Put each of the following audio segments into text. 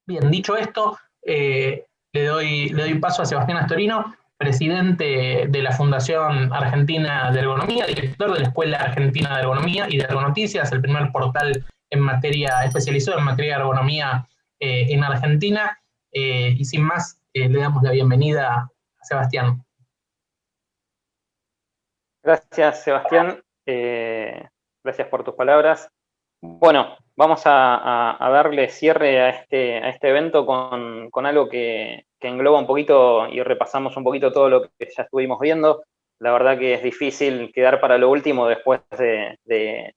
Bien, dicho esto, le doy paso a Sebastián Astorino, presidente de la Fundación Argentina de Ergonomía, director de la Escuela Argentina de Ergonomía y de Ergonoticias, el primer portal en materia, especializado en materia de ergonomía en Argentina. Y sin más, le damos la bienvenida a Sebastián. Gracias, Sebastián. Gracias por tus palabras. Bueno, vamos a darle cierre a este evento con algo que engloba un poquito y repasamos un poquito todo lo que ya estuvimos viendo. La verdad que es difícil quedar para lo último después de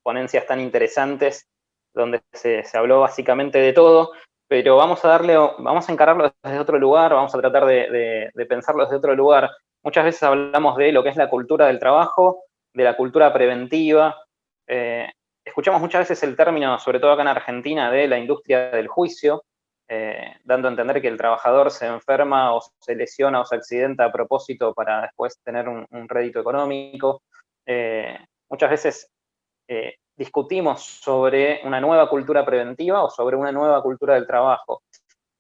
ponencias tan interesantes, donde se habló básicamente de todo, pero vamos a encararlo desde otro lugar, vamos a tratar de pensarlo desde otro lugar. Muchas veces hablamos de lo que es la cultura del trabajo, de la cultura preventiva. Escuchamos muchas veces el término, sobre todo acá en Argentina, de la industria del juicio, dando a entender que el trabajador se enferma o se lesiona o se accidenta a propósito para después tener un rédito económico. Muchas veces discutimos sobre una nueva cultura preventiva o sobre una nueva cultura del trabajo.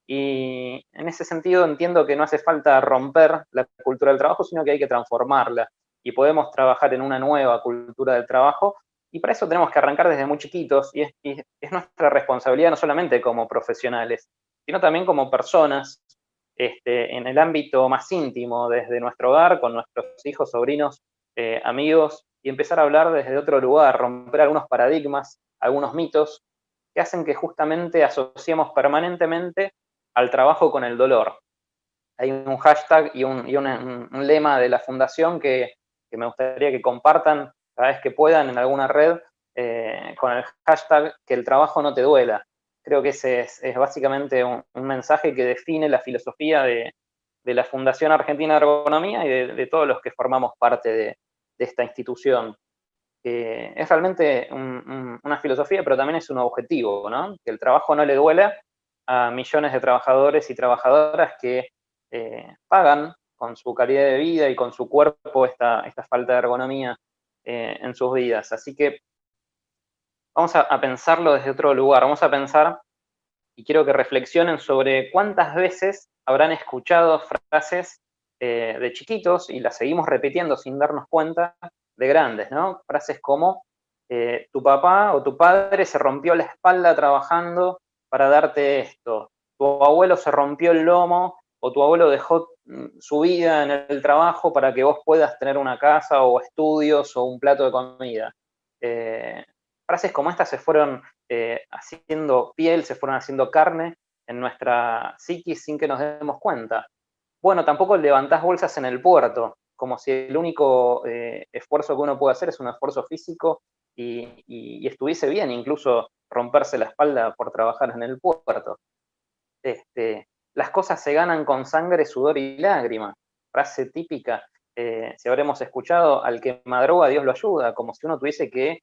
Y en ese sentido entiendo que no hace falta romper la cultura del trabajo, sino que hay que transformarla. Y podemos trabajar en una nueva cultura del trabajo. Y para eso tenemos que arrancar desde muy chiquitos. Y es nuestra responsabilidad no solamente como profesionales, sino también como personas, en el ámbito más íntimo, desde nuestro hogar, con nuestros hijos, sobrinos, amigos, y empezar a hablar desde otro lugar, romper algunos paradigmas, algunos mitos, que hacen que justamente asociemos permanentemente al trabajo con el dolor. Hay un hashtag y un lema de la fundación que me gustaría que compartan cada vez que puedan en alguna red, con el hashtag que el trabajo no te duela. Creo que ese es básicamente un mensaje que define la filosofía de la Fundación Argentina de Ergonomía y de todos los que formamos parte de esta institución. Es realmente una filosofía, pero también es un objetivo, ¿no? Que el trabajo no le duela a millones de trabajadores y trabajadoras que pagan con su calidad de vida y con su cuerpo esta falta de ergonomía en sus vidas. Así que vamos a pensarlo desde otro lugar, vamos a pensar, y quiero que reflexionen sobre cuántas veces habrán escuchado frases de chiquitos y las seguimos repitiendo sin darnos cuenta de grandes, ¿no? Frases como tu papá o tu padre se rompió la espalda trabajando para darte esto, tu abuelo se rompió el lomo o tu abuelo dejó su vida en el trabajo para que vos puedas tener una casa o estudios o un plato de comida. Eh, Frases como estas se fueron haciendo piel, se fueron haciendo carne en nuestra psiquis sin que nos demos cuenta. Bueno, tampoco levantás bolsas en el puerto, como si el único esfuerzo que uno puede hacer es un esfuerzo físico y estuviese bien, incluso romperse la espalda por trabajar en el puerto. Las cosas se ganan con sangre, sudor y lágrimas. Frase típica, si habremos escuchado, al que madruga Dios lo ayuda, como si uno tuviese que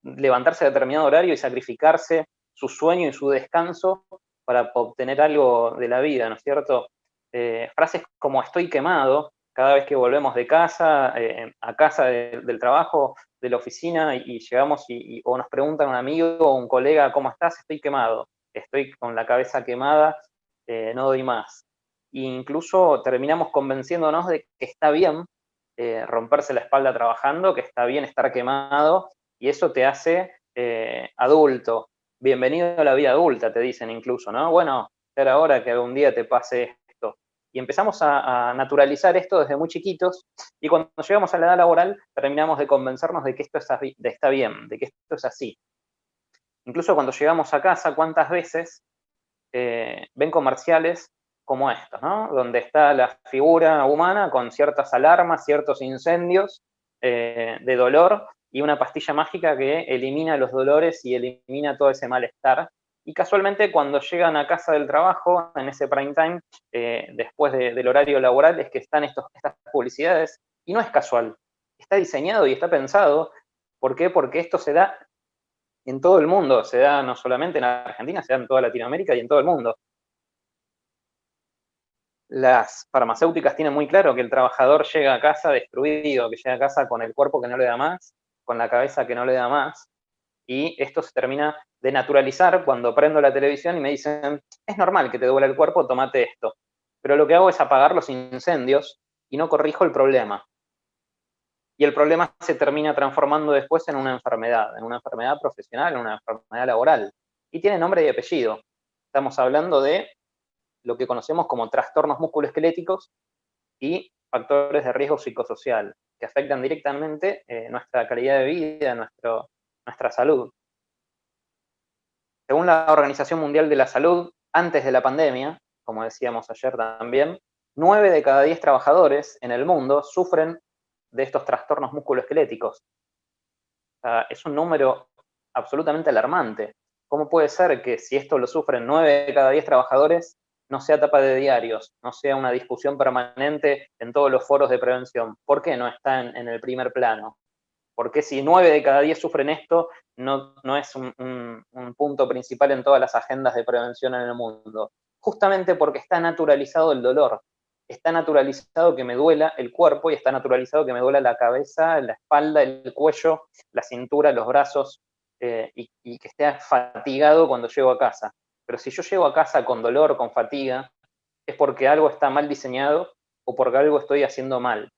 levantarse a determinado horario y sacrificarse su sueño y su descanso para obtener algo de la vida, ¿no es cierto? Frases como estoy quemado, cada vez que volvemos de casa, a casa del trabajo, de la oficina, y llegamos o nos preguntan un amigo o un colega, ¿cómo estás? Estoy quemado, estoy con la cabeza quemada, no doy más. E incluso terminamos convenciéndonos de que está bien romperse la espalda trabajando, que está bien estar quemado, y eso te hace adulto. Bienvenido a la vida adulta, te dicen incluso, ¿no? Bueno, era hora que algún día te pase esto. Y empezamos a naturalizar esto desde muy chiquitos, y cuando llegamos a la edad laboral terminamos de convencernos de que esto está bien, de que esto es así. Incluso cuando llegamos a casa, ¿cuántas veces ven comerciales como estos, ¿no? Donde está la figura humana con ciertas alarmas, ciertos incendios de dolor y una pastilla mágica que elimina los dolores y elimina todo ese malestar. Y casualmente cuando llegan a casa del trabajo, en ese prime time, después del horario laboral, es que están estas publicidades. Y no es casual, está diseñado y está pensado. ¿Por qué? Porque esto se da en todo el mundo, se da no solamente en Argentina, se da en toda Latinoamérica y en todo el mundo. Las farmacéuticas tienen muy claro que el trabajador llega a casa destruido, que llega a casa con el cuerpo que no le da más, con la cabeza que no le da más. y esto se termina de naturalizar cuando prendo la televisión y me dicen, es normal que te duela el cuerpo, tómate esto. Pero lo que hago es apagar los incendios y no corrijo el problema. Y el problema se termina transformando después en una enfermedad profesional, en una enfermedad laboral. Y tiene nombre y apellido. Estamos hablando de lo que conocemos como trastornos musculoesqueléticos y factores de riesgo psicosocial, que afectan directamente nuestra calidad de vida, nuestra salud. Según la Organización Mundial de la Salud, antes de la pandemia, como decíamos ayer también, 9 de cada 10 trabajadores en el mundo sufren de estos trastornos musculoesqueléticos. O sea, es un número absolutamente alarmante. ¿Cómo puede ser que si esto lo sufren 9 de cada 10 trabajadores, no sea tapa de diarios, no sea una discusión permanente en todos los foros de prevención? ¿Por qué no está en el primer plano? ¿Por qué si 9 de cada 10 sufren esto, no es un punto principal en todas las agendas de prevención en el mundo? Justamente porque está naturalizado el dolor. Está naturalizado que me duela el cuerpo y está naturalizado que me duela la cabeza, la espalda, el cuello, la cintura, los brazos, y que esté fatigado cuando llego a casa. Pero si yo llego a casa con dolor, con fatiga, es porque algo está mal diseñado o porque algo estoy haciendo mal.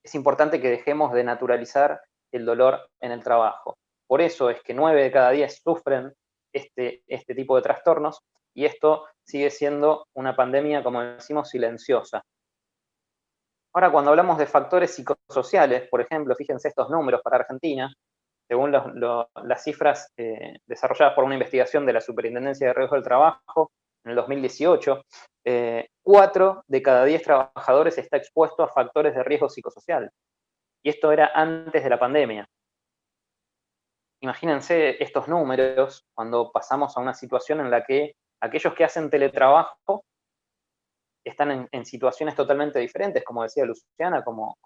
Es importante que dejemos de naturalizar el dolor en el trabajo. Por eso es que 9 de cada 10 sufren este tipo de trastornos, y esto sigue siendo una pandemia, como decimos, silenciosa. Ahora, cuando hablamos de factores psicosociales, por ejemplo, fíjense estos números para Argentina, según las cifras desarrolladas por una investigación de la Superintendencia de Riesgo del Trabajo en el 2018, 4 de cada 10 trabajadores está expuesto a factores de riesgo psicosocial. Y esto era antes de la pandemia. Imagínense estos números cuando pasamos a una situación en la que aquellos que hacen teletrabajo están en situaciones totalmente diferentes, como decía Luciana, como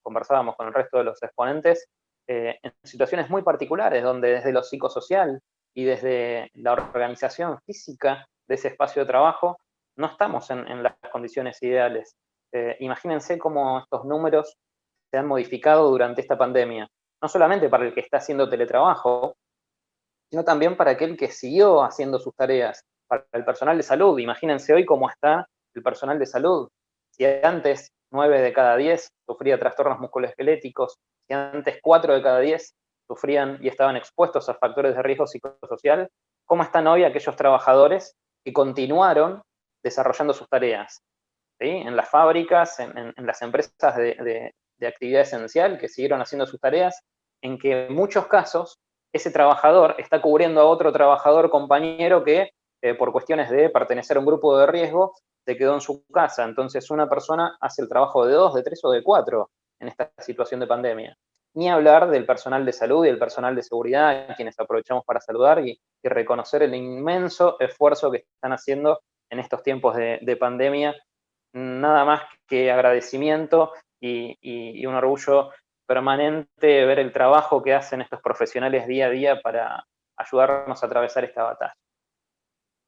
conversábamos con el resto de los exponentes, en situaciones muy particulares, donde desde lo psicosocial y desde la organización física de ese espacio de trabajo, no estamos en las condiciones ideales. Imagínense cómo estos números se han modificado durante esta pandemia, no solamente para el que está haciendo teletrabajo, sino también para aquel que siguió haciendo sus tareas, para el personal de salud. Imagínense hoy cómo está el personal de salud. Si antes 9 de cada 10 sufría trastornos musculoesqueléticos, si antes 4 de cada 10 sufrían y estaban expuestos a factores de riesgo psicosocial, ¿cómo están hoy aquellos trabajadores que continuaron desarrollando sus tareas? ¿Sí? En las fábricas, en las empresas de actividad esencial, que siguieron haciendo sus tareas, en que en muchos casos ese trabajador está cubriendo a otro trabajador compañero que por cuestiones de pertenecer a un grupo de riesgo se quedó en su casa. Entonces una persona hace el trabajo de 2, de 3 o de 4 en esta situación de pandemia. Ni hablar del personal de salud y el personal de seguridad, quienes aprovechamos para saludar y reconocer el inmenso esfuerzo que están haciendo en estos tiempos de pandemia. Nada más que agradecimiento y un orgullo permanente ver el trabajo que hacen estos profesionales día a día para ayudarnos a atravesar esta batalla.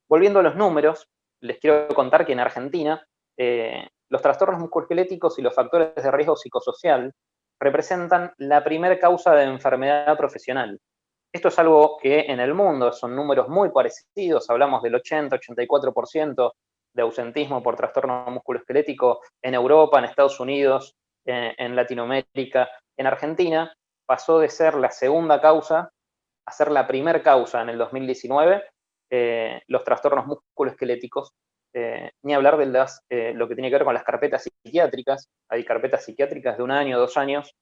Volviendo a los números, les quiero contar que en Argentina los trastornos musculoesqueléticos y los factores de riesgo psicosocial representan la primera causa de enfermedad profesional. Esto es algo que en el mundo son números muy parecidos, hablamos del 80-84% de ausentismo por trastorno musculoesquelético en Europa, en Estados Unidos, en Latinoamérica. En Argentina pasó de ser la segunda causa a ser la primera causa en el 2019, los trastornos musculoesqueléticos, ni hablar de lo que tiene que ver con las carpetas psiquiátricas. Hay carpetas psiquiátricas de 1 año, 2 años.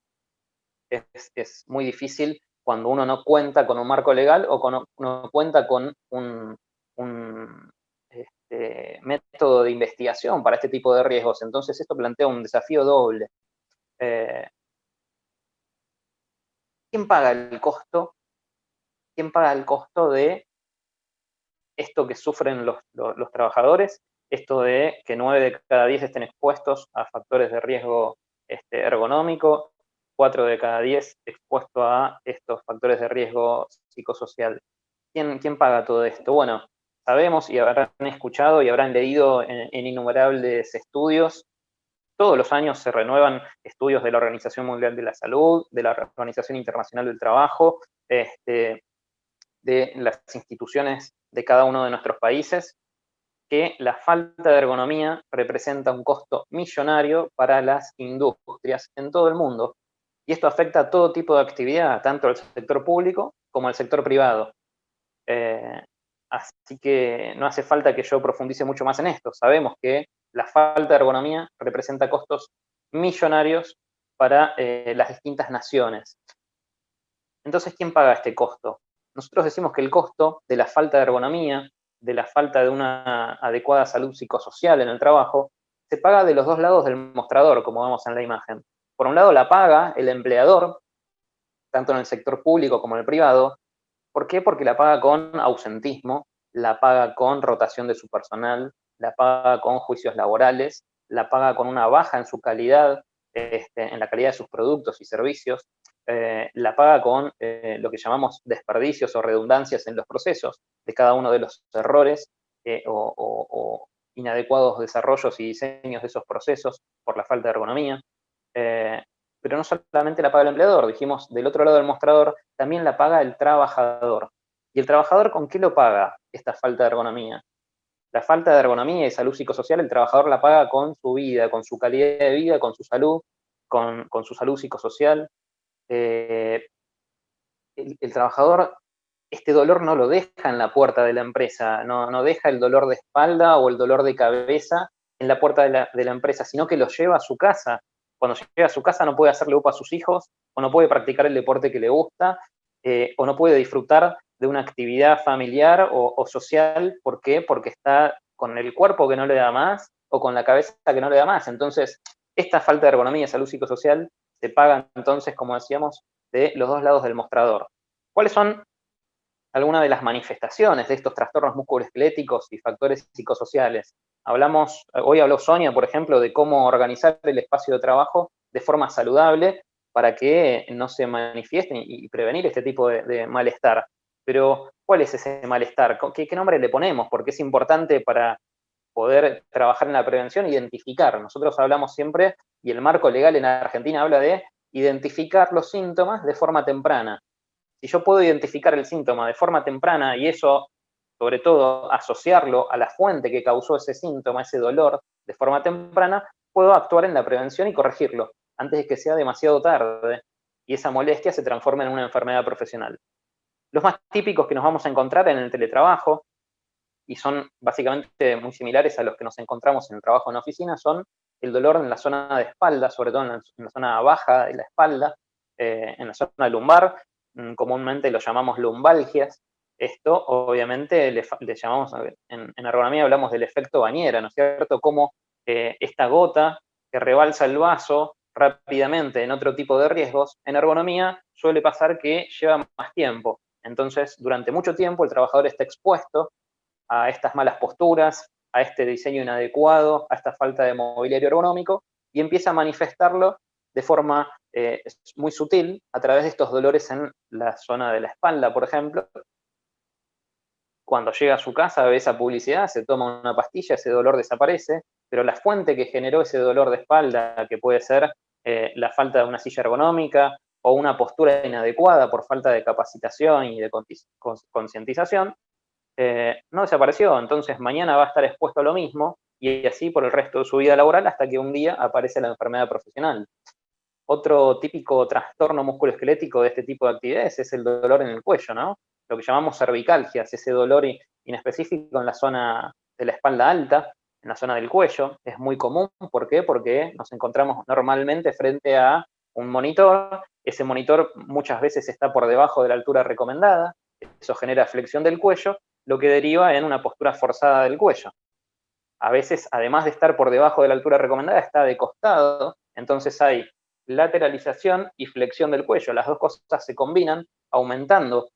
Es muy difícil cuando uno no cuenta con un marco legal o no cuenta con un método de investigación para este tipo de riesgos. Entonces esto plantea un desafío doble. ¿Quién paga el costo? ¿Quién paga el costo de esto que sufren los trabajadores? Esto de que 9 de cada 10 estén expuestos a factores de riesgo ergonómico, 4 de cada 10 expuestos a estos factores de riesgo psicosocial. ¿Quién paga todo esto? Bueno, sabemos y habrán escuchado y habrán leído en innumerables estudios todos los años se renuevan estudios de la Organización Mundial de la Salud, de la Organización Internacional del Trabajo, de las instituciones de cada uno de nuestros países, que la falta de ergonomía representa un costo millonario para las industrias en todo el mundo. Y esto afecta a todo tipo de actividad, tanto al sector público como al sector privado. Así que no hace falta que yo profundice mucho más en esto. Sabemos que la falta de ergonomía representa costos millonarios para las distintas naciones. Entonces, ¿quién paga este costo? Nosotros decimos que el costo de la falta de ergonomía, de la falta de una adecuada salud psicosocial en el trabajo, se paga de los dos lados del mostrador, como vemos en la imagen. Por un lado la paga el empleador, tanto en el sector público como en el privado. ¿Por qué? Porque la paga con ausentismo, la paga con rotación de su personal, la paga con juicios laborales, la paga con una baja en su calidad, en la calidad de sus productos y servicios, la paga con lo que llamamos desperdicios o redundancias en los procesos de cada uno de los errores o inadecuados desarrollos y diseños de esos procesos por la falta de ergonomía. Pero no solamente la paga el empleador, dijimos, del otro lado del mostrador, también la paga el trabajador. ¿Y el trabajador con qué lo paga esta falta de ergonomía? La falta de ergonomía y salud psicosocial, el trabajador la paga con su vida, con su calidad de vida, con su salud, con su salud psicosocial. El trabajador, este dolor no lo deja en la puerta de la empresa, no deja el dolor de espalda o el dolor de cabeza en la puerta de la empresa, sino que lo lleva a su casa. Cuando llega a su casa no puede hacerle upa a sus hijos, o no puede practicar el deporte que le gusta, o no puede disfrutar de una actividad familiar o social. ¿Por qué? Porque está con el cuerpo que no le da más, o con la cabeza que no le da más. Entonces, esta falta de ergonomía y salud psicosocial se paga entonces, como decíamos, de los dos lados del mostrador. ¿Cuáles son algunas de las manifestaciones de estos trastornos musculoesqueléticos y factores psicosociales? Hoy habló Sonia, por ejemplo, de cómo organizar el espacio de trabajo de forma saludable para que no se manifieste y prevenir este tipo de malestar. Pero, ¿cuál es ese malestar? ¿Qué nombre le ponemos? Porque es importante para poder trabajar en la prevención, identificar. Nosotros hablamos siempre, y el marco legal en Argentina habla de identificar los síntomas de forma temprana. Si yo puedo identificar el síntoma de forma temprana y eso, sobre todo, asociarlo a la fuente que causó ese síntoma, ese dolor, de forma temprana, puedo actuar en la prevención y corregirlo antes de que sea demasiado tarde y esa molestia se transforme en una enfermedad profesional. Los más típicos que nos vamos a encontrar en el teletrabajo, y son básicamente muy similares a los que nos encontramos en el trabajo en oficina, son el dolor en la zona de espalda, sobre todo en la zona baja de la espalda, en la zona lumbar, comúnmente lo llamamos lumbalgias. Esto, obviamente, le llamamos, en ergonomía hablamos del efecto bañera, ¿no es cierto? Como esta gota que rebalsa el vaso rápidamente en otro tipo de riesgos, en ergonomía suele pasar que lleva más tiempo. Entonces, durante mucho tiempo el trabajador está expuesto a estas malas posturas, a este diseño inadecuado, a esta falta de mobiliario ergonómico, y empieza a manifestarlo de forma muy sutil a través de estos dolores en la zona de la espalda, por ejemplo. Cuando llega a su casa ve esa publicidad, se toma una pastilla, ese dolor desaparece, pero la fuente que generó ese dolor de espalda, que puede ser la falta de una silla ergonómica o una postura inadecuada por falta de capacitación y de concientización, no desapareció. Entonces mañana va a estar expuesto a lo mismo y así por el resto de su vida laboral hasta que un día aparece la enfermedad profesional. Otro típico trastorno musculoesquelético de este tipo de actividades es el dolor en el cuello, ¿no? Lo que llamamos cervicalgias, ese dolor inespecífico en la zona de la espalda alta, en la zona del cuello. Es muy común. ¿Por qué? Porque nos encontramos normalmente frente a un monitor. Ese monitor muchas veces está por debajo de la altura recomendada. Eso genera flexión del cuello, lo que deriva en una postura forzada del cuello. A veces, además de estar por debajo de la altura recomendada, está de costado. Entonces hay lateralización y flexión del cuello. Las dos cosas se combinan, aumentando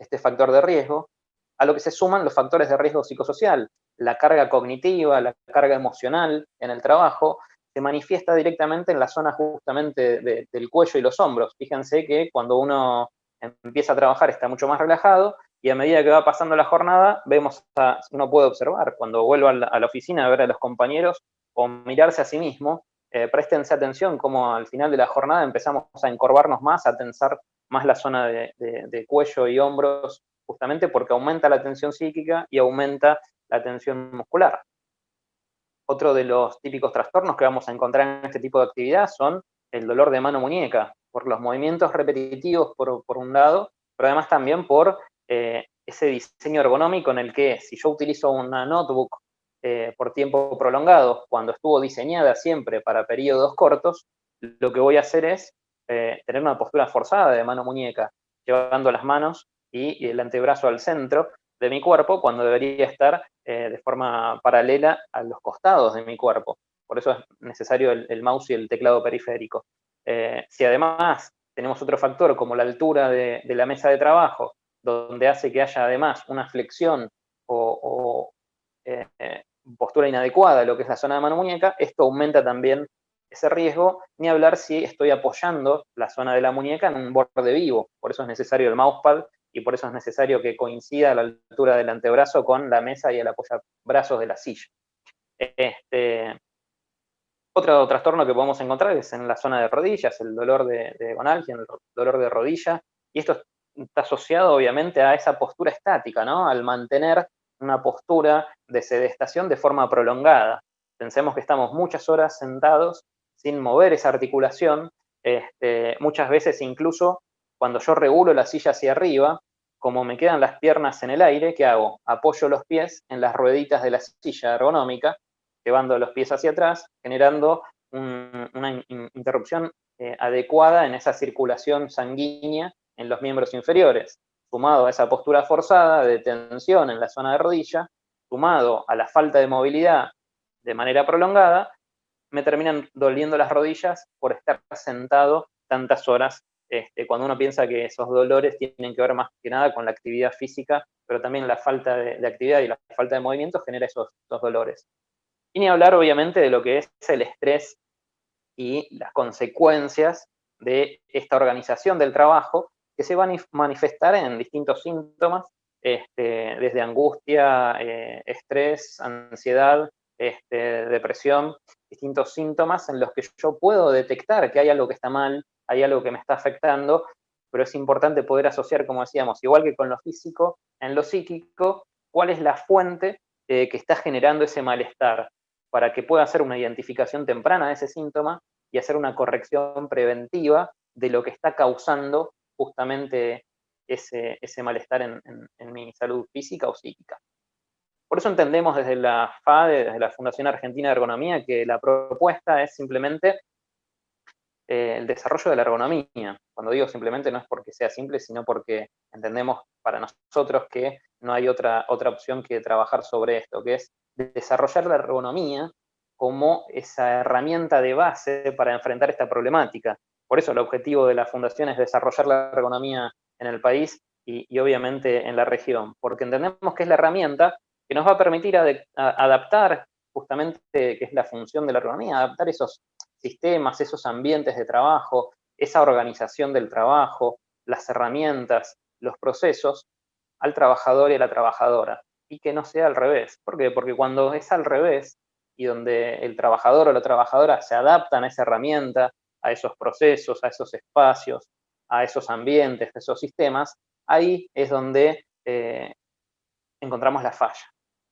este factor de riesgo, a lo que se suman los factores de riesgo psicosocial. La carga cognitiva, la carga emocional en el trabajo, se manifiesta directamente en la zona justamente del cuello y los hombros. Fíjense que cuando uno empieza a trabajar está mucho más relajado, y a medida que va pasando la jornada, uno puede observar, cuando vuelve a la oficina a ver a los compañeros o mirarse a sí mismo, préstense atención como al final de la jornada empezamos a encorvarnos más, a tensar más la zona de cuello y hombros, justamente porque aumenta la tensión psíquica y aumenta la tensión muscular. Otro de los típicos trastornos que vamos a encontrar en este tipo de actividad son el dolor de mano-muñeca, por los movimientos repetitivos por un lado, pero además también por ese diseño ergonómico en el que si yo utilizo una notebook por tiempo prolongado, cuando estuvo diseñada siempre para periodos cortos, lo que voy a hacer es tener una postura forzada de mano-muñeca, llevando las manos y el antebrazo al centro de mi cuerpo cuando debería estar de forma paralela a los costados de mi cuerpo. Por eso es necesario el mouse y el teclado periférico. Si además tenemos otro factor como la altura de la mesa de trabajo, donde hace que haya además una flexión o postura inadecuada de lo que es la zona de mano-muñeca, esto aumenta también ese riesgo, ni hablar si estoy apoyando la zona de la muñeca en un borde vivo. Por eso es necesario el mousepad y por eso es necesario que coincida la altura del antebrazo con la mesa y el apoyabrazos de la silla. Otro trastorno que podemos encontrar es en la zona de rodillas, el dolor de gonalgia, el dolor de rodilla, y esto está asociado obviamente a esa postura estática, ¿no? Al mantener una postura de sedestación de forma prolongada. Pensemos que estamos muchas horas sentados sin mover esa articulación, muchas veces incluso cuando yo regulo la silla hacia arriba, como me quedan las piernas en el aire, ¿qué hago? Apoyo los pies en las rueditas de la silla ergonómica, llevando los pies hacia atrás, generando una interrupción adecuada en esa circulación sanguínea en los miembros inferiores, sumado a esa postura forzada de tensión en la zona de rodilla, sumado a la falta de movilidad de manera prolongada, me terminan doliendo las rodillas por estar sentado tantas horas, cuando uno piensa que esos dolores tienen que ver más que nada con la actividad física, pero también la falta de actividad y la falta de movimiento genera esos dolores. Y ni hablar, obviamente, de lo que es el estrés y las consecuencias de esta organización del trabajo, que se van a manifestar en distintos síntomas, desde angustia, estrés, ansiedad, depresión, distintos síntomas en los que yo puedo detectar que hay algo que está mal, hay algo que me está afectando, pero es importante poder asociar, como decíamos, igual que con lo físico, en lo psíquico, cuál es la fuente que está generando ese malestar, para que pueda hacer una identificación temprana de ese síntoma y hacer una corrección preventiva de lo que está causando justamente ese malestar en mi salud física o psíquica. Por eso entendemos desde la FADE, desde la Fundación Argentina de Ergonomía, que la propuesta es simplemente el desarrollo de la ergonomía. Cuando digo simplemente no es porque sea simple, sino porque entendemos para nosotros que no hay otra opción que trabajar sobre esto, que es desarrollar la ergonomía como esa herramienta de base para enfrentar esta problemática. Por eso el objetivo de la Fundación es desarrollar la ergonomía en el país y obviamente en la región, porque entendemos que es la herramienta que nos va a permitir adaptar justamente, que es la función de la ergonomía, adaptar esos sistemas, esos ambientes de trabajo, esa organización del trabajo, las herramientas, los procesos al trabajador y a la trabajadora, y que no sea al revés. ¿Por qué? Porque cuando es al revés y donde el trabajador o la trabajadora se adaptan a esa herramienta, a esos procesos, a esos espacios, a esos ambientes, a esos sistemas, ahí es donde encontramos la falla.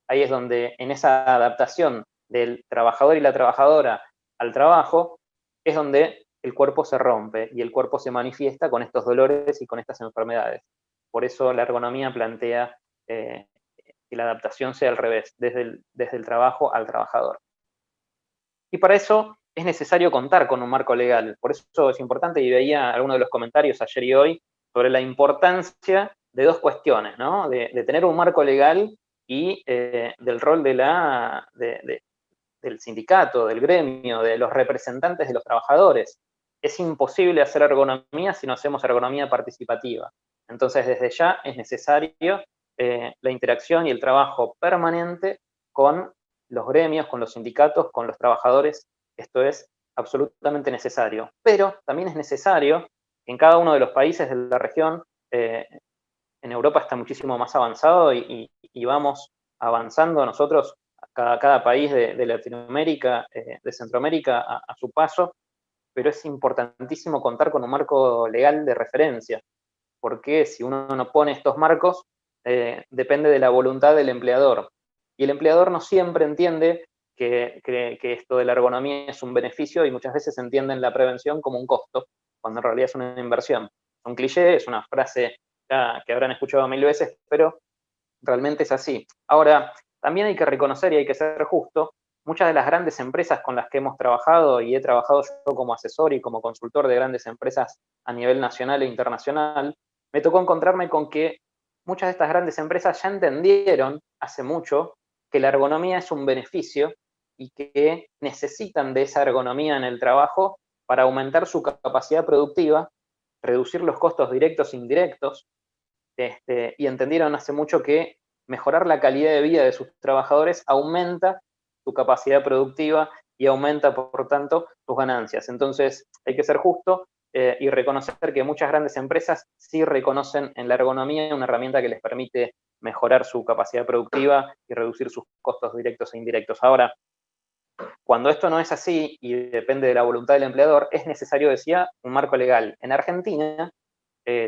Ahí es donde en esa adaptación del trabajador y la trabajadora al trabajo, es donde el cuerpo se rompe y el cuerpo se manifiesta con estos dolores y con estas enfermedades. Por eso la ergonomía plantea que la adaptación sea al revés, desde el trabajo al trabajador. Y para eso es necesario contar con un marco legal. Por eso es importante, y veía algunos de los comentarios ayer y hoy, sobre la importancia de dos cuestiones, ¿no? De tener un marco legal y del rol del sindicato, del gremio, de los representantes de los trabajadores. Es imposible hacer ergonomía si no hacemos ergonomía participativa. Entonces, desde ya es necesario la interacción y el trabajo permanente con los gremios, con los sindicatos, con los trabajadores. Esto es absolutamente necesario. Pero también es necesario que en cada uno de los países de la región, en Europa está muchísimo más avanzado y vamos avanzando nosotros cada país de Latinoamérica, de Centroamérica a su paso, pero es importantísimo contar con un marco legal de referencia, porque si uno no pone estos marcos, depende de la voluntad del empleador. Y el empleador no siempre entiende que esto de la ergonomía es un beneficio y muchas veces entienden la prevención como un costo, cuando en realidad es una inversión. Es un cliché, es una frase que habrán escuchado 1000 veces, pero realmente es así. Ahora, también hay que reconocer y hay que ser justo, muchas de las grandes empresas con las que hemos trabajado, y he trabajado yo como asesor y como consultor de grandes empresas a nivel nacional e internacional, me tocó encontrarme con que muchas de estas grandes empresas ya entendieron hace mucho que la ergonomía es un beneficio y que necesitan de esa ergonomía en el trabajo para aumentar su capacidad productiva, reducir los costos directos e indirectos, y entendieron hace mucho que mejorar la calidad de vida de sus trabajadores aumenta su capacidad productiva y aumenta, por tanto, sus ganancias. Entonces, hay que ser justo y reconocer que muchas grandes empresas sí reconocen en la ergonomía una herramienta que les permite mejorar su capacidad productiva y reducir sus costos directos e indirectos. Ahora, cuando esto no es así y depende de la voluntad del empleador, es necesario, decía, un marco legal. En Argentina,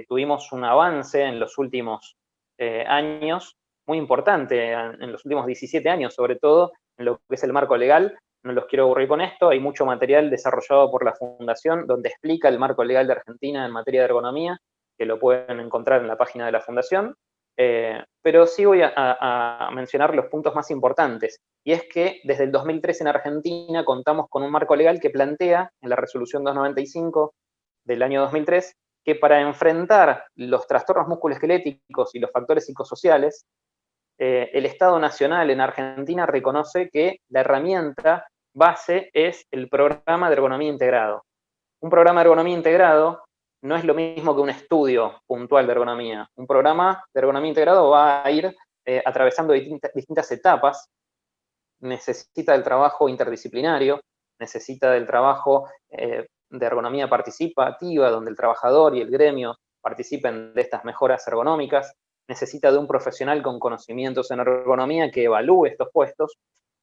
tuvimos un avance en los últimos años, muy importante, en los últimos 17 años sobre todo, en lo que es el marco legal. No los quiero aburrir con esto, hay mucho material desarrollado por la Fundación donde explica el marco legal de Argentina en materia de ergonomía, que lo pueden encontrar en la página de la Fundación. Pero sí voy a mencionar los puntos más importantes, y es que desde el 2003 en Argentina contamos con un marco legal que plantea, en la resolución 295 del año 2003, que para enfrentar los trastornos musculoesqueléticos y los factores psicosociales, el Estado Nacional en Argentina reconoce que la herramienta base es el programa de ergonomía integrado. Un programa de ergonomía integrado no es lo mismo que un estudio puntual de ergonomía. Un programa de ergonomía integrado va a ir atravesando distintas etapas, necesita del trabajo interdisciplinario, necesita del trabajo de ergonomía participativa, donde el trabajador y el gremio participen de estas mejoras ergonómicas, necesita de un profesional con conocimientos en ergonomía que evalúe estos puestos,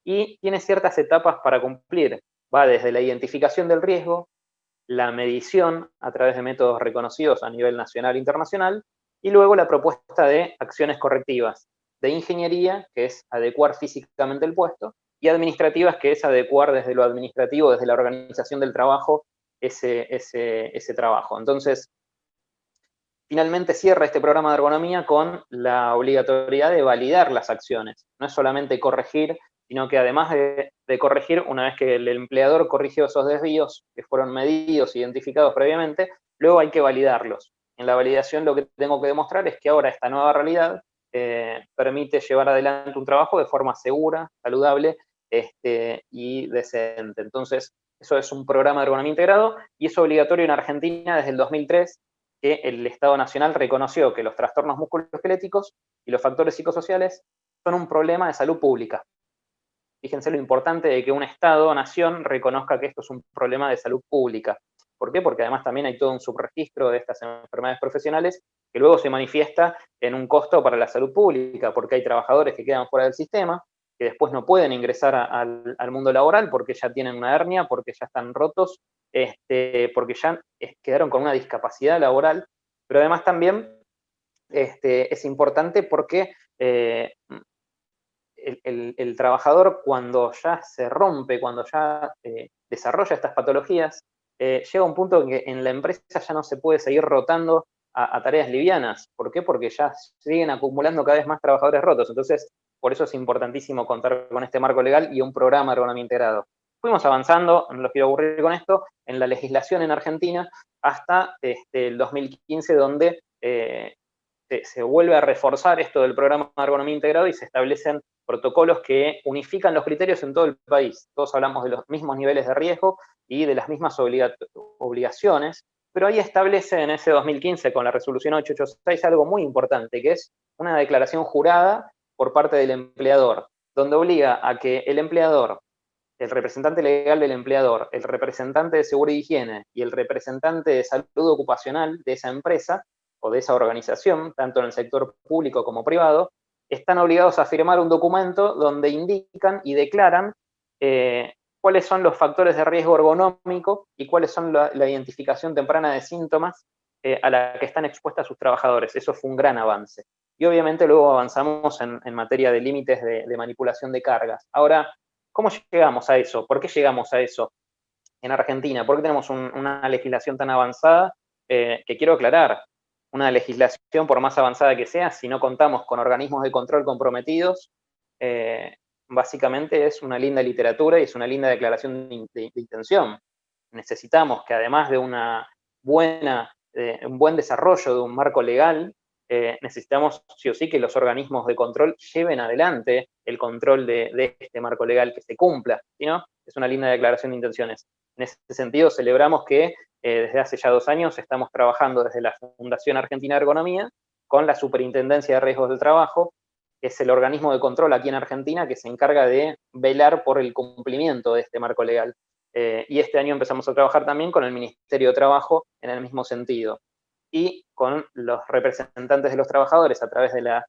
y tiene ciertas etapas para cumplir. Va desde la identificación del riesgo, la medición a través de métodos reconocidos a nivel nacional e internacional, y luego la propuesta de acciones correctivas, de ingeniería, que es adecuar físicamente el puesto, y administrativas, que es adecuar desde lo administrativo, desde la organización del trabajo, ese trabajo. Entonces, finalmente cierra este programa de ergonomía con la obligatoriedad de validar las acciones. No es solamente corregir, sino que además de corregir, una vez que el empleador corrigió esos desvíos que fueron medidos, identificados previamente, luego hay que validarlos. En la validación lo que tengo que demostrar es que ahora esta nueva realidad permite llevar adelante un trabajo de forma segura, saludable y decente. Entonces, eso es un programa de ergonomía integrado y es obligatorio en Argentina desde el 2003, que el Estado Nacional reconoció que los trastornos musculoesqueléticos y los factores psicosociales son un problema de salud pública. Fíjense lo importante de que un Estado, nación, reconozca que esto es un problema de salud pública. ¿Por qué? Porque además también hay todo un subregistro de estas enfermedades profesionales que luego se manifiesta en un costo para la salud pública, porque hay trabajadores que quedan fuera del sistema, que después no pueden ingresar al mundo laboral porque ya tienen una hernia, porque ya están rotos, porque ya quedaron con una discapacidad laboral, pero además también es importante porque el trabajador, cuando ya se rompe, cuando ya desarrolla estas patologías, llega a un punto en que en la empresa ya no se puede seguir rotando a tareas livianas. ¿Por qué? Porque ya siguen acumulando cada vez más trabajadores rotos. Entonces, por eso es importantísimo contar con este marco legal y un programa de ergonomía integrado. Fuimos avanzando, no los quiero aburrir con esto, en la legislación en Argentina hasta el 2015, donde se vuelve a reforzar esto del programa de ergonomía integrado y se establecen protocolos que unifican los criterios en todo el país. Todos hablamos de los mismos niveles de riesgo y de las mismas obligaciones, pero ahí establece en ese 2015 con la resolución 886 algo muy importante, que es una declaración jurada por parte del empleador, donde obliga a que el empleador, el representante legal del empleador, el representante de seguridad y higiene y el representante de salud ocupacional de esa empresa o de esa organización, tanto en el sector público como privado, están obligados a firmar un documento donde indican y declaran cuáles son los factores de riesgo ergonómico y cuáles son la identificación temprana de síntomas a la que están expuestas sus trabajadores. Eso fue un gran avance. Y obviamente luego avanzamos en materia de límites de manipulación de cargas. Ahora, ¿cómo llegamos a eso? ¿Por qué llegamos a eso en Argentina? ¿Por qué tenemos una legislación tan avanzada? Que quiero aclarar, una legislación, por más avanzada que sea, si no contamos con organismos de control comprometidos, básicamente es una linda literatura y es una linda declaración de intención. Necesitamos que además de un buen desarrollo de un marco legal, necesitamos sí o sí que los organismos de control lleven adelante el control de este marco legal, que se cumpla, ¿sí, no? Es una linda declaración de intenciones. En ese sentido, celebramos que desde hace ya 2 años estamos trabajando desde la Fundación Argentina de Ergonomía con la Superintendencia de Riesgos del Trabajo, que es el organismo de control aquí en Argentina que se encarga de velar por el cumplimiento de este marco legal. Y este año empezamos a trabajar también con el Ministerio de Trabajo en el mismo sentido. Y con los representantes de los trabajadores a través de la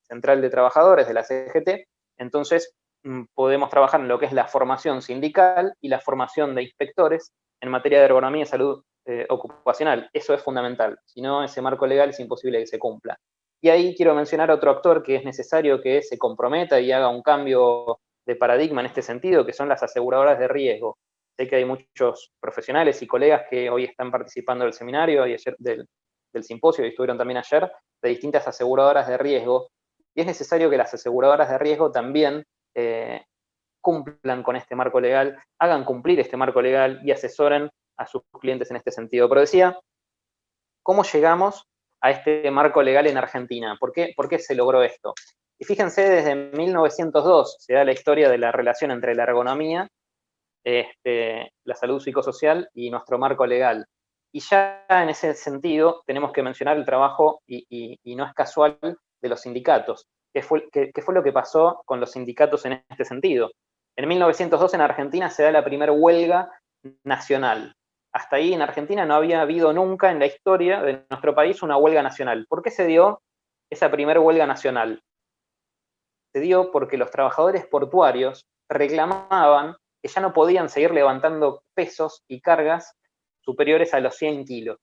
Central de Trabajadores, de la CGT. Entonces, podemos trabajar en lo que es la formación sindical y la formación de inspectores en materia de ergonomía y salud ocupacional. Eso es fundamental. Si no, ese marco legal es imposible que se cumpla. Y ahí quiero mencionar otro actor que es necesario que se comprometa y haga un cambio de paradigma en este sentido, que son las aseguradoras de riesgo. Sé que hay muchos profesionales y colegas que hoy están participando del seminario y ayer del simposio, y estuvieron también ayer, de distintas aseguradoras de riesgo. Y es necesario que las aseguradoras de riesgo también cumplan con este marco legal, hagan cumplir este marco legal y asesoren a sus clientes en este sentido. Pero decía, ¿cómo llegamos a este marco legal en Argentina? ¿Por qué se logró esto? Y fíjense, desde 1902 se da la historia de la relación entre la ergonomía, la salud psicosocial y nuestro marco legal. Y ya en ese sentido tenemos que mencionar el trabajo, y no es casual, de los sindicatos. ¿Qué fue lo que pasó con los sindicatos en este sentido? En 1902 en Argentina se da la primera huelga nacional. Hasta ahí en Argentina no había habido nunca en la historia de nuestro país una huelga nacional. ¿Por qué se dio esa primera huelga nacional? Se dio porque los trabajadores portuarios reclamaban que ya no podían seguir levantando pesos y cargas superiores a los 100 kilos.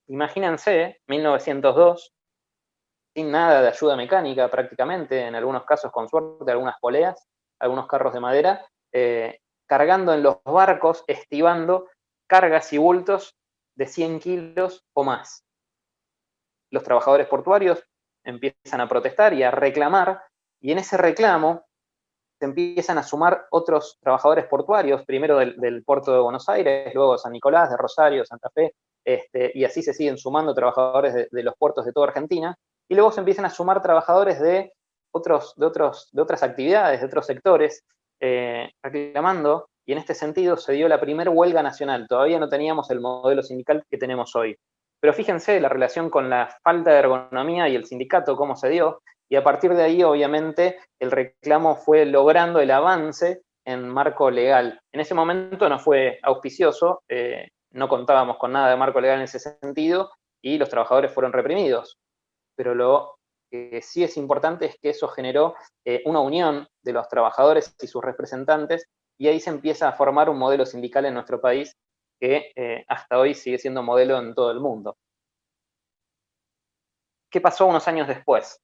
Imagínense, 1902, sin nada de ayuda mecánica prácticamente, en algunos casos con suerte, algunas poleas, algunos carros de madera, cargando en los barcos, estibando cargas y bultos de 100 kilos o más. Los trabajadores portuarios empiezan a protestar y a reclamar, y en ese reclamo se empiezan a sumar otros trabajadores portuarios, primero del puerto de Buenos Aires, luego de San Nicolás, de Rosario, Santa Fe, y así se siguen sumando trabajadores de los puertos de toda Argentina, y luego se empiezan a sumar trabajadores de otras actividades, de otros sectores, reclamando, y en este sentido se dio la primera huelga nacional. Todavía no teníamos el modelo sindical que tenemos hoy. Pero fíjense la relación con la falta de ergonomía y el sindicato, cómo se dio, y a partir de ahí, obviamente, el reclamo fue logrando el avance en marco legal. En ese momento no fue auspicioso, no contábamos con nada de marco legal en ese sentido, y los trabajadores fueron reprimidos. Pero lo que sí es importante es que eso generó una unión de los trabajadores y sus representantes, y ahí se empieza a formar un modelo sindical en nuestro país que hasta hoy sigue siendo modelo en todo el mundo. ¿Qué pasó unos años después?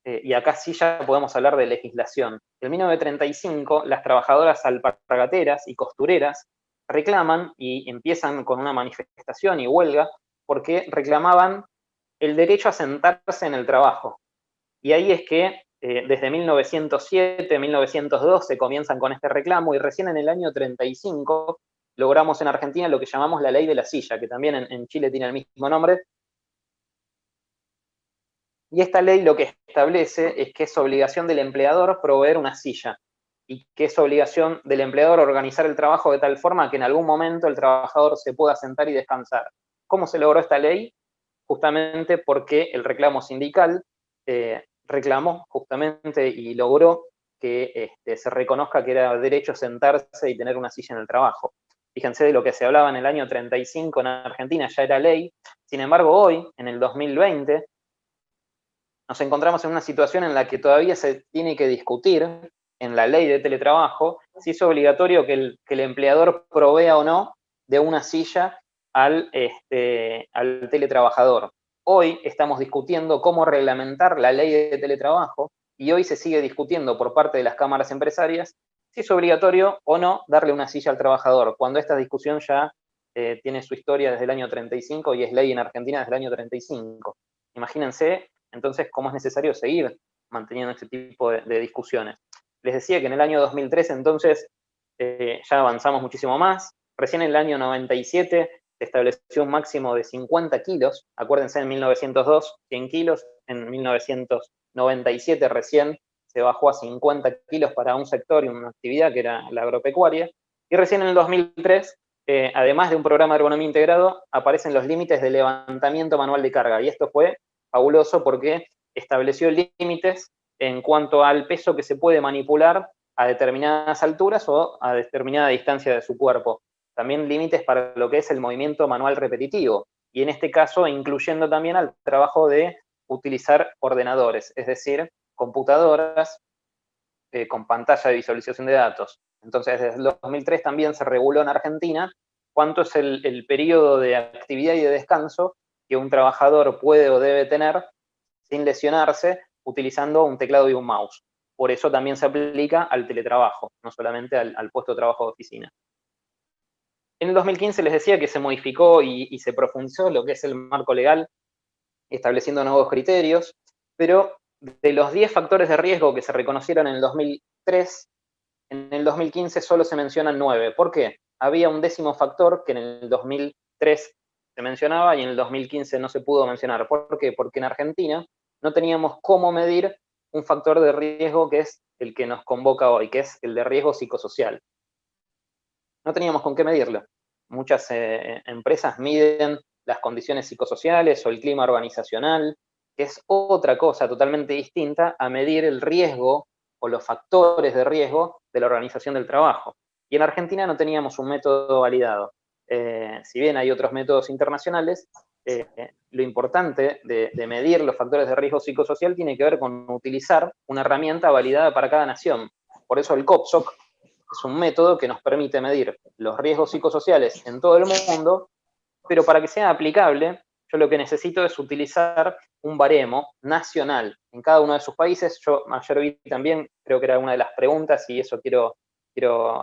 Y acá sí ya podemos hablar de legislación. En 1935, las trabajadoras alpargateras y costureras reclaman y empiezan con una manifestación y huelga porque reclamaban el derecho a sentarse en el trabajo. Y ahí es que desde 1907, 1912 comienzan con este reclamo, y recién en el año 35 logramos en Argentina lo que llamamos la ley de la silla, que también en Chile tiene el mismo nombre. Y esta ley lo que establece es que es obligación del empleador proveer una silla, y que es obligación del empleador organizar el trabajo de tal forma que en algún momento el trabajador se pueda sentar y descansar. ¿Cómo se logró esta ley? Justamente porque el reclamo sindical reclamó justamente y logró que se reconozca que era derecho sentarse y tener una silla en el trabajo. Fíjense, de lo que se hablaba en el año 35 en Argentina ya era ley. Sin embargo, hoy, en el 2020, nos encontramos en una situación en la que todavía se tiene que discutir en la ley de teletrabajo si es obligatorio que el empleador provea o no de una silla al teletrabajador. Hoy estamos discutiendo cómo reglamentar la ley de teletrabajo y hoy se sigue discutiendo por parte de las cámaras empresarias si es obligatorio o no darle una silla al trabajador, cuando esta discusión ya tiene su historia desde el año 35 y es ley en Argentina desde el año 35. Imagínense entonces cómo es necesario seguir manteniendo este tipo de discusiones. Les decía que en el año 2003 entonces ya avanzamos muchísimo más. Recién en el año 97 se estableció un máximo de 50 kilos. Acuérdense, en 1902, 100 kilos. En 1997 recién se bajó a 50 kilos para un sector y una actividad que era la agropecuaria. Y recién en el 2003, además de un programa de ergonomía integrado, aparecen los límites de levantamiento manual de carga. Y esto fue fabuloso porque estableció límites en cuanto al peso que se puede manipular a determinadas alturas o a determinada distancia de su cuerpo. También límites para lo que es el movimiento manual repetitivo, y en este caso incluyendo también al trabajo de utilizar ordenadores, es decir, computadoras con pantalla de visualización de datos. Entonces, desde el 2003 también se reguló en Argentina cuánto es el periodo de actividad y de descanso que un trabajador puede o debe tener sin lesionarse utilizando un teclado y un mouse. Por eso también se aplica al teletrabajo, no solamente al puesto de trabajo de oficina. En el 2015 les decía que se modificó y se profundizó lo que es el marco legal, estableciendo nuevos criterios, pero de los 10 factores de riesgo que se reconocieron en el 2003, en el 2015 solo se mencionan 9. ¿Por qué? Había un 10º factor que en el 2003 se mencionaba y en el 2015 no se pudo mencionar. ¿Por qué? Porque en Argentina no teníamos cómo medir un factor de riesgo que es el que nos convoca hoy, que es el de riesgo psicosocial. No teníamos con qué medirlo. Muchas empresas miden las condiciones psicosociales o el clima organizacional, que es otra cosa totalmente distinta a medir el riesgo o los factores de riesgo de la organización del trabajo. Y en Argentina no teníamos un método validado. Si bien hay otros métodos internacionales, lo importante de medir los factores de riesgo psicosocial tiene que ver con utilizar una herramienta validada para cada nación. Por eso el COPSOC es un método que nos permite medir los riesgos psicosociales en todo el mundo, pero para que sea aplicable, yo lo que necesito es utilizar un baremo nacional en cada uno de sus países. Yo ayer vi también, creo que era una de las preguntas, y eso quiero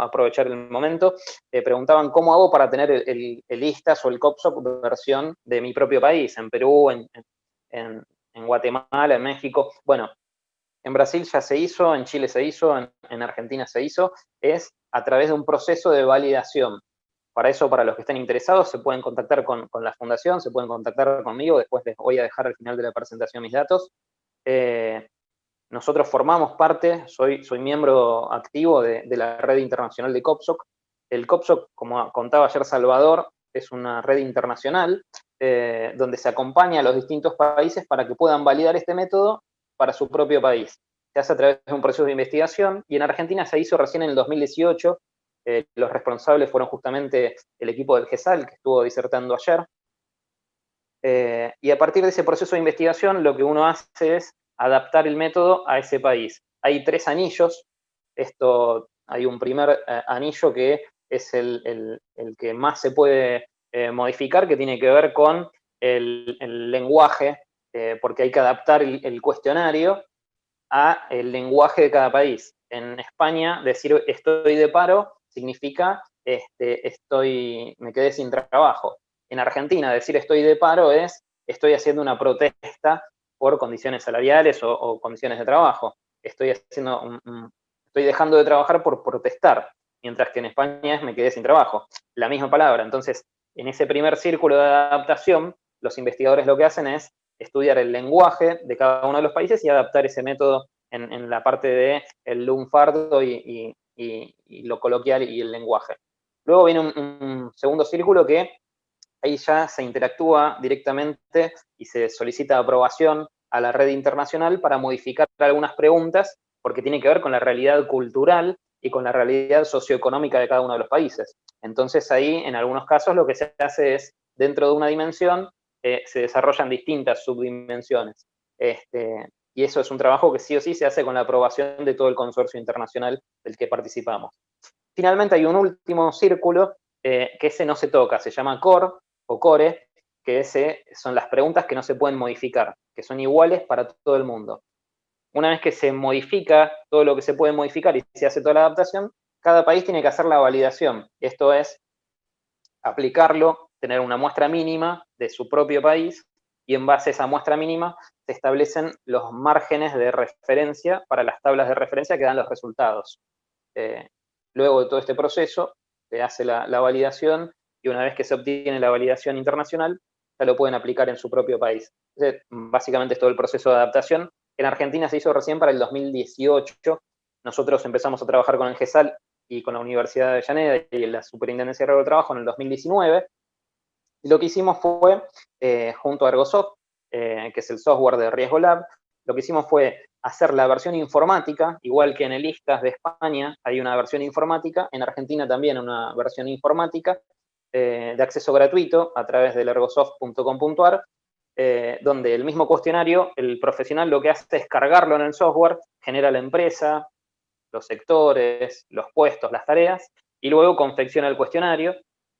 aprovechar el momento, preguntaban cómo hago para tener el ISTAS o el COPSOC versión de mi propio país, en Perú, en Guatemala, en México. Bueno, en Brasil ya se hizo, en Chile se hizo, en Argentina se hizo, es a través de un proceso de validación. Para eso, para los que estén interesados, se pueden contactar con la fundación, se pueden contactar conmigo, después les voy a dejar al final de la presentación mis datos. Nosotros formamos parte, soy miembro activo de la red internacional de COPSOC. El COPSOC, como contaba ayer Salvador, es una red internacional donde se acompaña a los distintos países para que puedan validar este método para su propio país. Se hace a través de un proceso de investigación, y en Argentina se hizo recién en el 2018. Los responsables fueron justamente el equipo del GESAL, que estuvo disertando ayer. Y a partir de ese proceso de investigación, lo que uno hace es adaptar el método a ese país. Hay 3 anillos. Hay un primer anillo que es el que más se puede modificar, que tiene que ver con el lenguaje, porque hay que adaptar el cuestionario a el lenguaje de cada país. En España, decir estoy de paro significa me quedé sin trabajo. En Argentina, decir estoy de paro es estoy haciendo una protesta por condiciones salariales o condiciones de trabajo. Estoy dejando de trabajar por protestar, mientras que en España es me quedé sin trabajo. La misma palabra. Entonces, en ese primer círculo de adaptación, los investigadores lo que hacen es estudiar el lenguaje de cada uno de los países y adaptar ese método en la parte del lunfardo y lo coloquial y el lenguaje. Luego viene un segundo círculo que ahí ya se interactúa directamente y se solicita aprobación a la red internacional para modificar algunas preguntas, porque tiene que ver con la realidad cultural y con la realidad socioeconómica de cada uno de los países. Entonces ahí, en algunos casos, lo que se hace es, dentro de una dimensión, se desarrollan distintas subdimensiones. y eso es un trabajo que sí o sí se hace con la aprobación de todo el consorcio internacional del que participamos. Finalmente hay un último círculo, que ese no se toca, se llama core o core, que ese son las preguntas que no se pueden modificar, que son iguales para todo el mundo. Una vez que se modifica todo lo que se puede modificar y se hace toda la adaptación, cada país tiene que hacer la validación. Esto es aplicarlo, tener una muestra mínima de su propio país, y en base a esa muestra mínima se establecen los márgenes de referencia para las tablas de referencia que dan los resultados. Luego de todo este proceso, se hace la validación, y una vez que se obtiene la validación internacional, ya lo pueden aplicar en su propio país. Entonces, básicamente es todo el proceso de adaptación. En Argentina se hizo recién para el 2018. Nosotros empezamos a trabajar con el GESAL y con la Universidad de Avellaneda y la Superintendencia de Riesgo del Trabajo en el 2019. Y lo que hicimos fue, junto a Ergosoft, que es el software de Riesgo Lab, lo que hicimos fue hacer la versión informática, igual que en el ISCAS de España hay una versión informática, en Argentina también una versión informática, de acceso gratuito a través del ergosoft.com.ar, donde el mismo cuestionario, el profesional lo que hace es cargarlo en el software, genera la empresa, los sectores, los puestos, las tareas, y luego confecciona el cuestionario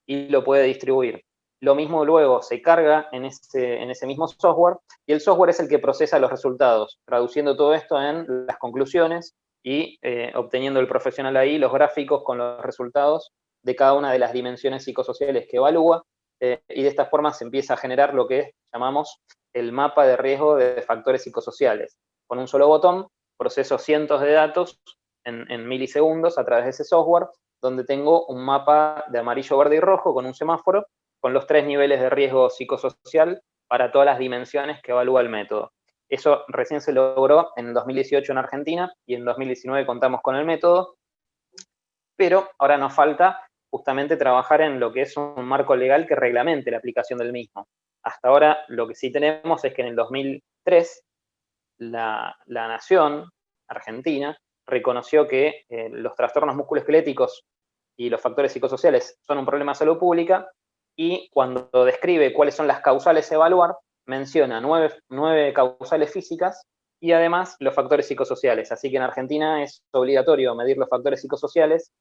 y lo puede distribuir. Lo mismo luego se carga en ese mismo software, y el software es el que procesa los resultados, traduciendo todo esto en las conclusiones y obteniendo el profesional ahí los gráficos con los resultados de cada una de las dimensiones psicosociales que evalúa, y de esta forma se empieza a generar lo que llamamos el mapa de riesgo de factores psicosociales. Con un solo botón proceso cientos de datos en milisegundos a través de ese software, donde tengo un mapa de amarillo, verde y rojo con un semáforo, con los 3 niveles de riesgo psicosocial para todas las dimensiones que evalúa el método. Eso recién se logró en 2018 en Argentina, y en 2019 contamos con el método, pero ahora nos falta justamente trabajar en lo que es un marco legal que reglamente la aplicación del mismo. Hasta ahora lo que sí tenemos es que en el 2003 la nación argentina reconoció que los trastornos musculoesqueléticos y los factores psicosociales son un problema de salud pública, y cuando describe cuáles son las causales a evaluar, menciona 9 causales físicas y además los factores psicosociales. Así que en Argentina es obligatorio medir los factores psicosociales.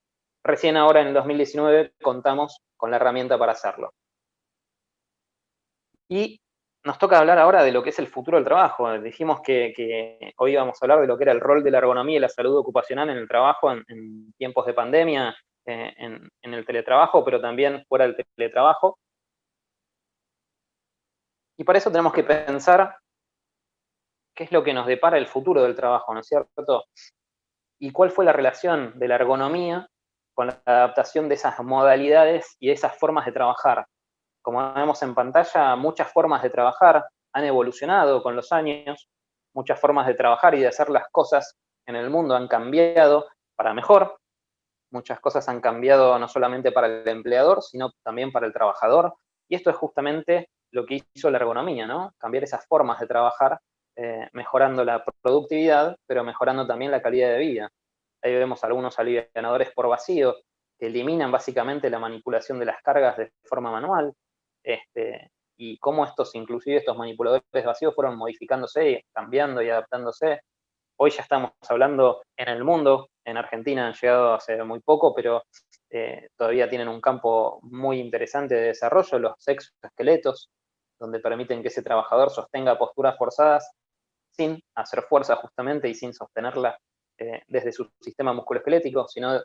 Recién ahora en el 2019 contamos con la herramienta para hacerlo. Y nos toca hablar ahora de lo que es el futuro del trabajo. Dijimos que hoy íbamos a hablar de lo que era el rol de la ergonomía y la salud ocupacional en el trabajo en tiempos de pandemia, en el teletrabajo, pero también fuera del teletrabajo. Y para eso tenemos que pensar qué es lo que nos depara el futuro del trabajo, ¿no es cierto? Y cuál fue la relación de la ergonomía con la adaptación de esas modalidades y esas formas de trabajar. Como vemos en pantalla, muchas formas de trabajar han evolucionado con los años, muchas formas de trabajar y de hacer las cosas en el mundo han cambiado para mejor, muchas cosas han cambiado no solamente para el empleador, sino también para el trabajador, y esto es justamente lo que hizo la ergonomía, ¿no? Cambiar esas formas de trabajar, mejorando la productividad, pero mejorando también la calidad de vida. Ahí vemos algunos alivianadores por vacío que eliminan básicamente la manipulación de las cargas de forma manual, y cómo inclusive estos manipuladores vacíos fueron modificándose, cambiando y adaptándose. Hoy ya estamos hablando en el mundo, en Argentina han llegado hace muy poco, pero todavía tienen un campo muy interesante de desarrollo, los exoesqueletos, donde permiten que ese trabajador sostenga posturas forzadas sin hacer fuerza justamente y sin sostenerla desde su sistema musculoesquelético, sino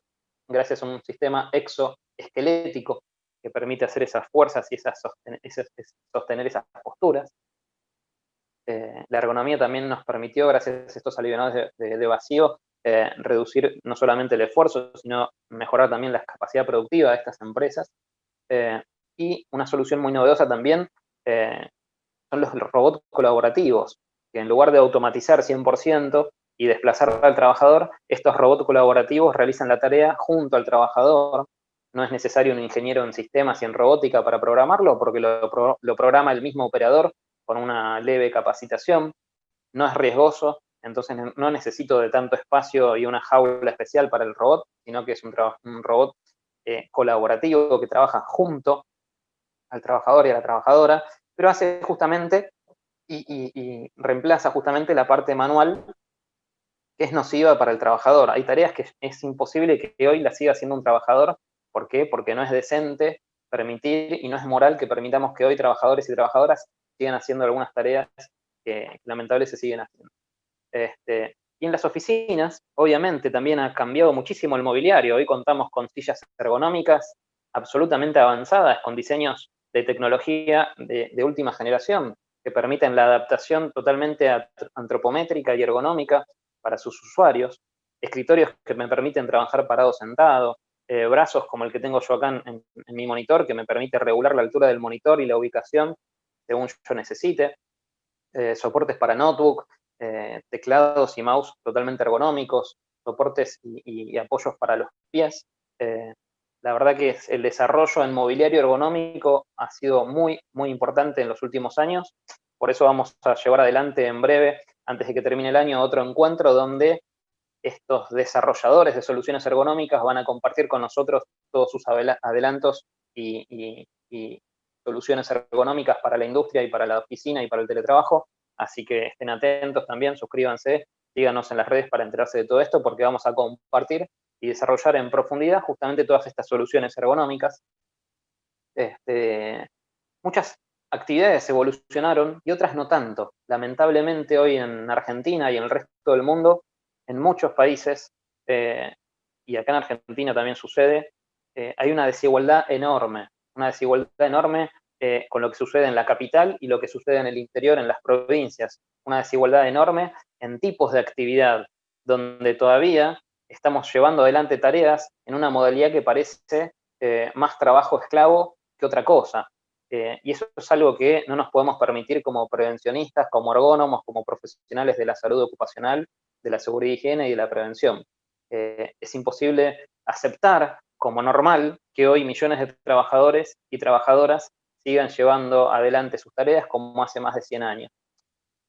gracias a un sistema exoesquelético que permite hacer esas fuerzas y sostener esas posturas. La ergonomía también nos permitió, gracias a estos alivianados de vacío, reducir no solamente el esfuerzo, sino mejorar también la capacidad productiva de estas empresas. Y una solución muy novedosa también son los robots colaborativos, que en lugar de automatizar 100% y desplazar al trabajador, estos robots colaborativos realizan la tarea junto al trabajador. No es necesario un ingeniero en sistemas y en robótica para programarlo, porque lo programa el mismo operador con una leve capacitación. No es riesgoso, entonces no necesito de tanto espacio y una jaula especial para el robot, sino que es un robot colaborativo que trabaja junto al trabajador y a la trabajadora, pero hace justamente y reemplaza justamente la parte manual que es nociva para el trabajador. Hay tareas que es imposible que hoy las siga haciendo un trabajador. ¿Por qué? Porque no es decente permitir y no es moral que permitamos que hoy trabajadores y trabajadoras sigan haciendo algunas tareas que lamentables se siguen haciendo. Y en las oficinas, obviamente, también ha cambiado muchísimo el mobiliario. Hoy contamos con sillas ergonómicas absolutamente avanzadas, con diseños de tecnología de última generación, que permiten la adaptación totalmente antropométrica y ergonómica para sus usuarios, escritorios que me permiten trabajar parado sentado, brazos como el que tengo yo acá en mi monitor, que me permite regular la altura del monitor y la ubicación según yo necesite, soportes para notebook, teclados y mouse totalmente ergonómicos, soportes y apoyos para los pies. La verdad que el desarrollo en mobiliario ergonómico ha sido muy, muy importante en los últimos años. Por eso vamos a llevar adelante en breve, antes de que termine el año, otro encuentro donde estos desarrolladores de soluciones ergonómicas van a compartir con nosotros todos sus adelantos y soluciones ergonómicas para la industria y para la oficina y para el teletrabajo. Así que estén atentos también, suscríbanse, síganos en las redes para enterarse de todo esto, porque vamos a compartir y desarrollar en profundidad justamente todas estas soluciones ergonómicas. Muchas actividades evolucionaron y otras no tanto. Lamentablemente hoy en Argentina y en el resto del mundo, en muchos países, y acá en Argentina también sucede, hay una desigualdad enorme con lo que sucede en la capital y lo que sucede en el interior, en las provincias. Una desigualdad enorme en tipos de actividad, donde todavía estamos llevando adelante tareas en una modalidad que parece más trabajo esclavo que otra cosa. Y eso es algo que no nos podemos permitir como prevencionistas, como ergónomos, como profesionales de la salud ocupacional, de la seguridad y higiene y de la prevención. Es imposible aceptar como normal que hoy millones de trabajadores y trabajadoras sigan llevando adelante sus tareas como hace más de 100 años.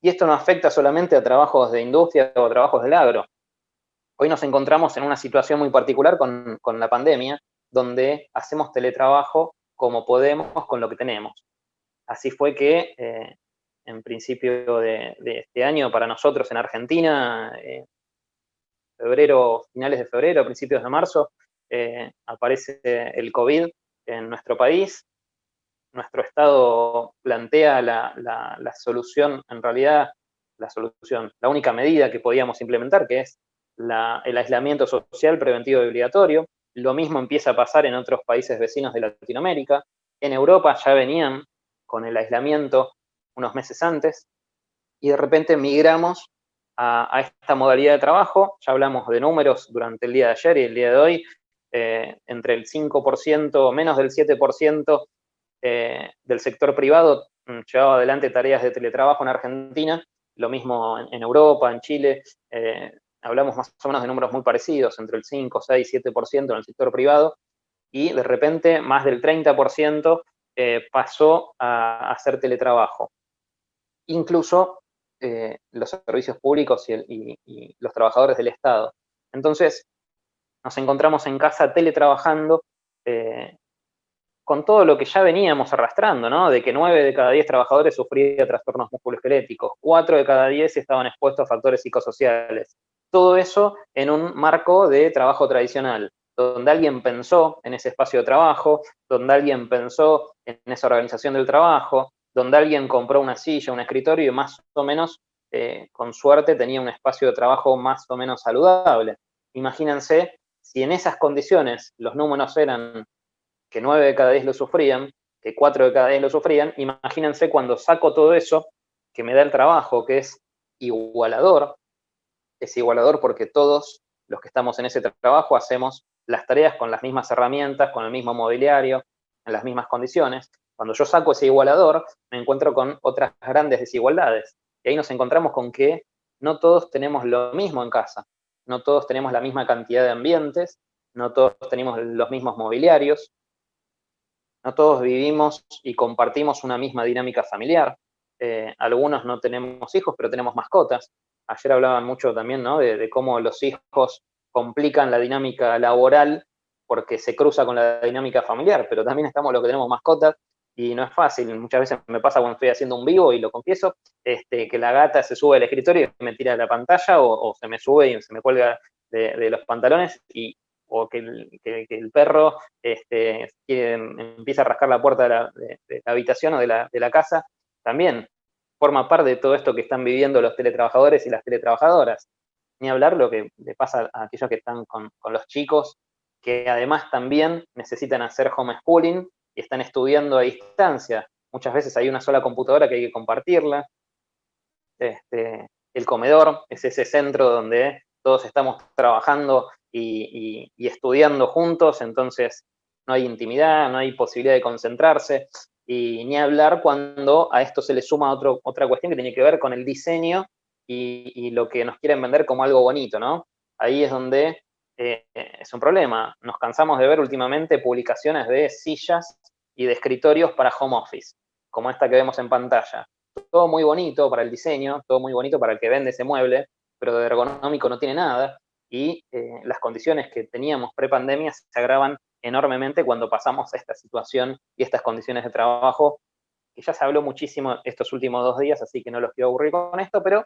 Y esto no afecta solamente a trabajos de industria o trabajos del agro. Hoy nos encontramos en una situación muy particular con la pandemia, donde hacemos teletrabajo como podemos con lo que tenemos. Así fue que en principio de este año para nosotros en Argentina, finales de febrero, principios de marzo, aparece el COVID en nuestro país. Nuestro Estado plantea la solución, en realidad la única medida que podíamos implementar, que es el aislamiento social preventivo y obligatorio. Lo mismo empieza a pasar en otros países vecinos de Latinoamérica. En Europa ya venían con el aislamiento unos meses antes y de repente migramos a esta modalidad de trabajo. Ya hablamos de números durante el día de ayer y el día de hoy, entre el 5%, menos del 7% del sector privado llevaba adelante tareas de teletrabajo en Argentina, lo mismo en Europa, en Chile, hablamos más o menos de números muy parecidos, entre el 5, 6, 7% en el sector privado, y de repente más del 30% pasó a hacer teletrabajo. Incluso los servicios públicos y los trabajadores del Estado. Entonces, nos encontramos en casa teletrabajando con todo lo que ya veníamos arrastrando, ¿no? De que 9 de cada 10 trabajadores sufrían trastornos musculoesqueléticos, 4 de cada 10 estaban expuestos a factores psicosociales. Todo eso en un marco de trabajo tradicional, donde alguien pensó en ese espacio de trabajo, donde alguien pensó en esa organización del trabajo, donde alguien compró una silla, un escritorio y más o menos, con suerte, tenía un espacio de trabajo más o menos saludable. Imagínense si en esas condiciones los números eran que 9 de cada 10 lo sufrían, que 4 de cada 10 lo sufrían, imagínense cuando saco todo eso que me da el trabajo, que es igualador porque todos los que estamos en ese trabajo hacemos las tareas con las mismas herramientas, con el mismo mobiliario, en las mismas condiciones. Cuando yo saco ese igualador, me encuentro con otras grandes desigualdades. Y ahí nos encontramos con que no todos tenemos lo mismo en casa, no todos tenemos la misma cantidad de ambientes, no todos tenemos los mismos mobiliarios, no todos vivimos y compartimos una misma dinámica familiar. Algunos no tenemos hijos, pero tenemos mascotas. Ayer hablaban mucho también, ¿no? de cómo los hijos complican la dinámica laboral porque se cruza con la dinámica familiar, pero también estamos los que tenemos mascotas y no es fácil. Muchas veces me pasa cuando estoy haciendo un vivo, y lo confieso, que la gata se sube al escritorio y me tira de la pantalla, o se me sube y se me cuelga de los pantalones, o que el perro empieza a rascar la puerta de la habitación o de la casa. También forma parte de todo esto que están viviendo los teletrabajadores y las teletrabajadoras. Ni hablar lo que le pasa a aquellos que están con los chicos, que además también necesitan hacer homeschooling y están estudiando a distancia. Muchas veces hay una sola computadora que hay que compartirla. El comedor es ese centro donde todos estamos trabajando y estudiando juntos, entonces no hay intimidad, no hay posibilidad de concentrarse, y ni hablar cuando a esto se le suma otra cuestión que tiene que ver con el diseño y lo que nos quieren vender como algo bonito, ¿no? Ahí es donde es un problema. Nos cansamos de ver últimamente publicaciones de sillas y de escritorios para home office, como esta que vemos en pantalla. Todo muy bonito para el diseño, todo muy bonito para el que vende ese mueble, pero de ergonómico no tiene nada, y las condiciones que teníamos pre-pandemia se agravan enormemente cuando pasamos a esta situación y estas condiciones de trabajo, que ya se habló muchísimo estos últimos 2 días, así que no los quiero aburrir con esto, pero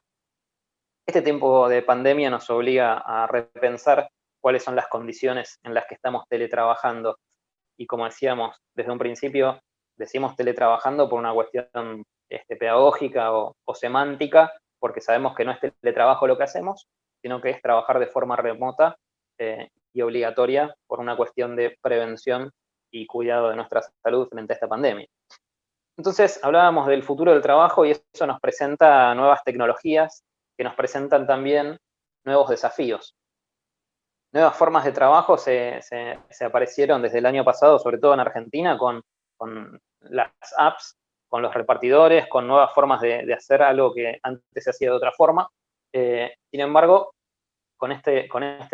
este tiempo de pandemia nos obliga a repensar cuáles son las condiciones en las que estamos teletrabajando. Y como decíamos desde un principio, decimos teletrabajando por una cuestión pedagógica o semántica, porque sabemos que no es teletrabajo lo que hacemos, sino que es trabajar de forma remota y obligatoria por una cuestión de prevención y cuidado de nuestra salud frente a esta pandemia. Entonces, hablábamos del futuro del trabajo, y eso nos presenta nuevas tecnologías que nos presentan también nuevos desafíos. Nuevas formas de trabajo se aparecieron desde el año pasado, sobre todo en Argentina, con las apps, con los repartidores, con nuevas formas de hacer algo que antes se hacía de otra forma. Sin embargo, con este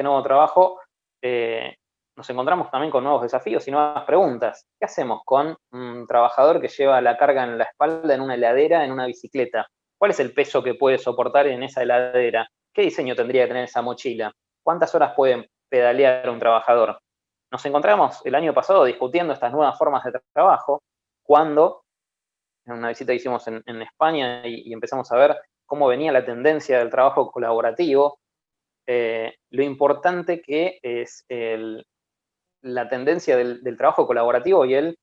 nuevo trabajo nos encontramos también con nuevos desafíos y nuevas preguntas. ¿Qué hacemos con un trabajador que lleva la carga en la espalda en una heladera, en una bicicleta? ¿Cuál es el peso que puede soportar en esa heladera? ¿Qué diseño tendría que tener esa mochila? ¿Cuántas horas puede pedalear un trabajador? Nos encontramos el año pasado discutiendo estas nuevas formas de trabajo, cuando en una visita que hicimos en España y empezamos a ver cómo venía la tendencia del trabajo colaborativo, lo importante que es la tendencia del trabajo colaborativo y el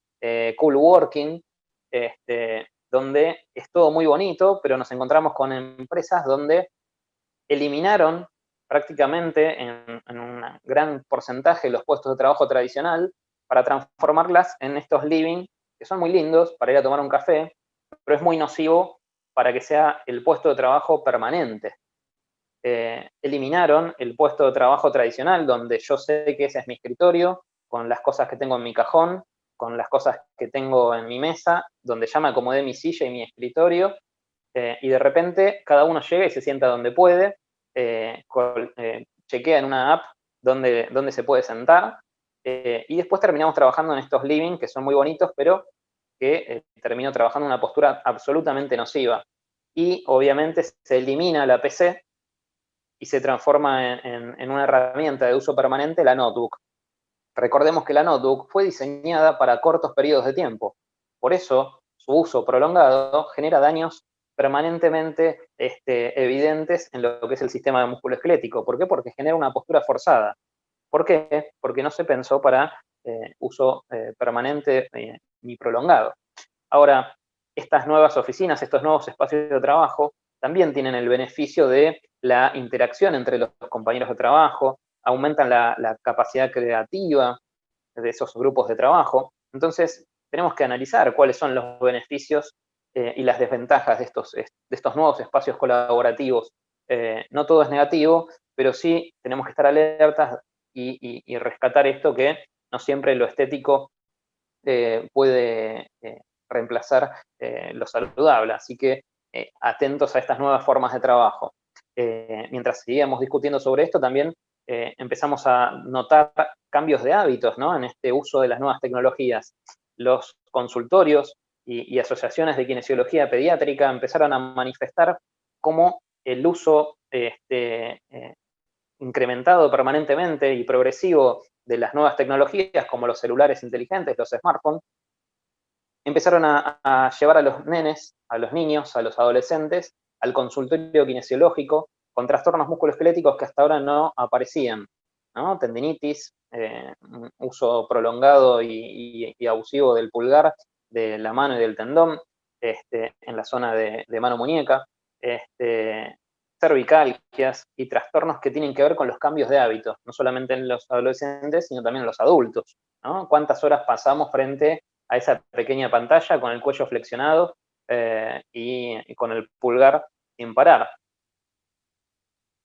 cool working, donde es todo muy bonito, pero nos encontramos con empresas donde eliminaron prácticamente en un gran porcentaje los puestos de trabajo tradicional para transformarlas en estos living, que son muy lindos para ir a tomar un café, pero es muy nocivo para que sea el puesto de trabajo permanente. Eliminaron el puesto de trabajo tradicional, donde yo sé que ese es mi escritorio, con las cosas que tengo en mi cajón, con las cosas que tengo en mi mesa, donde ya me acomodé mi silla y mi escritorio, y de repente cada uno llega y se sienta donde puede, chequea en una app donde se puede sentar, y después terminamos trabajando en estos living que son muy bonitos, pero que termino trabajando en una postura absolutamente nociva. Y obviamente se elimina la PC y se transforma en una herramienta de uso permanente, la notebook. Recordemos que la notebook fue diseñada para cortos periodos de tiempo. Por eso, su uso prolongado genera daños permanentemente evidentes en lo que es el sistema musculoesquelético. ¿Por qué? Porque genera una postura forzada. ¿Por qué? Porque no se pensó para uso permanente ni prolongado. Ahora, estas nuevas oficinas, estos nuevos espacios de trabajo, también tienen el beneficio de la interacción entre los compañeros de trabajo, aumentan la capacidad creativa de esos grupos de trabajo. Entonces, tenemos que analizar cuáles son los beneficios y las desventajas de estos nuevos espacios colaborativos. No todo es negativo, pero sí tenemos que estar alertas y rescatar esto, que no siempre lo estético puede reemplazar lo saludable. Así que atentos a estas nuevas formas de trabajo. Mientras seguíamos discutiendo sobre esto, también empezamos a notar cambios de hábitos, ¿no?, en este uso de las nuevas tecnologías. Los consultorios y asociaciones de kinesiología pediátrica empezaron a manifestar cómo el uso incrementado permanentemente y progresivo de las nuevas tecnologías, como los celulares inteligentes, los smartphones, empezaron a llevar a los nenes, a los niños, a los adolescentes, al consultorio kinesiológico con trastornos musculoesqueléticos que hasta ahora no aparecían, ¿no? Tendinitis, uso prolongado y abusivo del pulgar, de la mano y del tendón, en la zona de mano-muñeca, cervicalgias y trastornos que tienen que ver con los cambios de hábitos, no solamente en los adolescentes, sino también en los adultos, ¿no? ¿Cuántas horas pasamos frente a esa pequeña pantalla con el cuello flexionado y con el pulgar sin parar?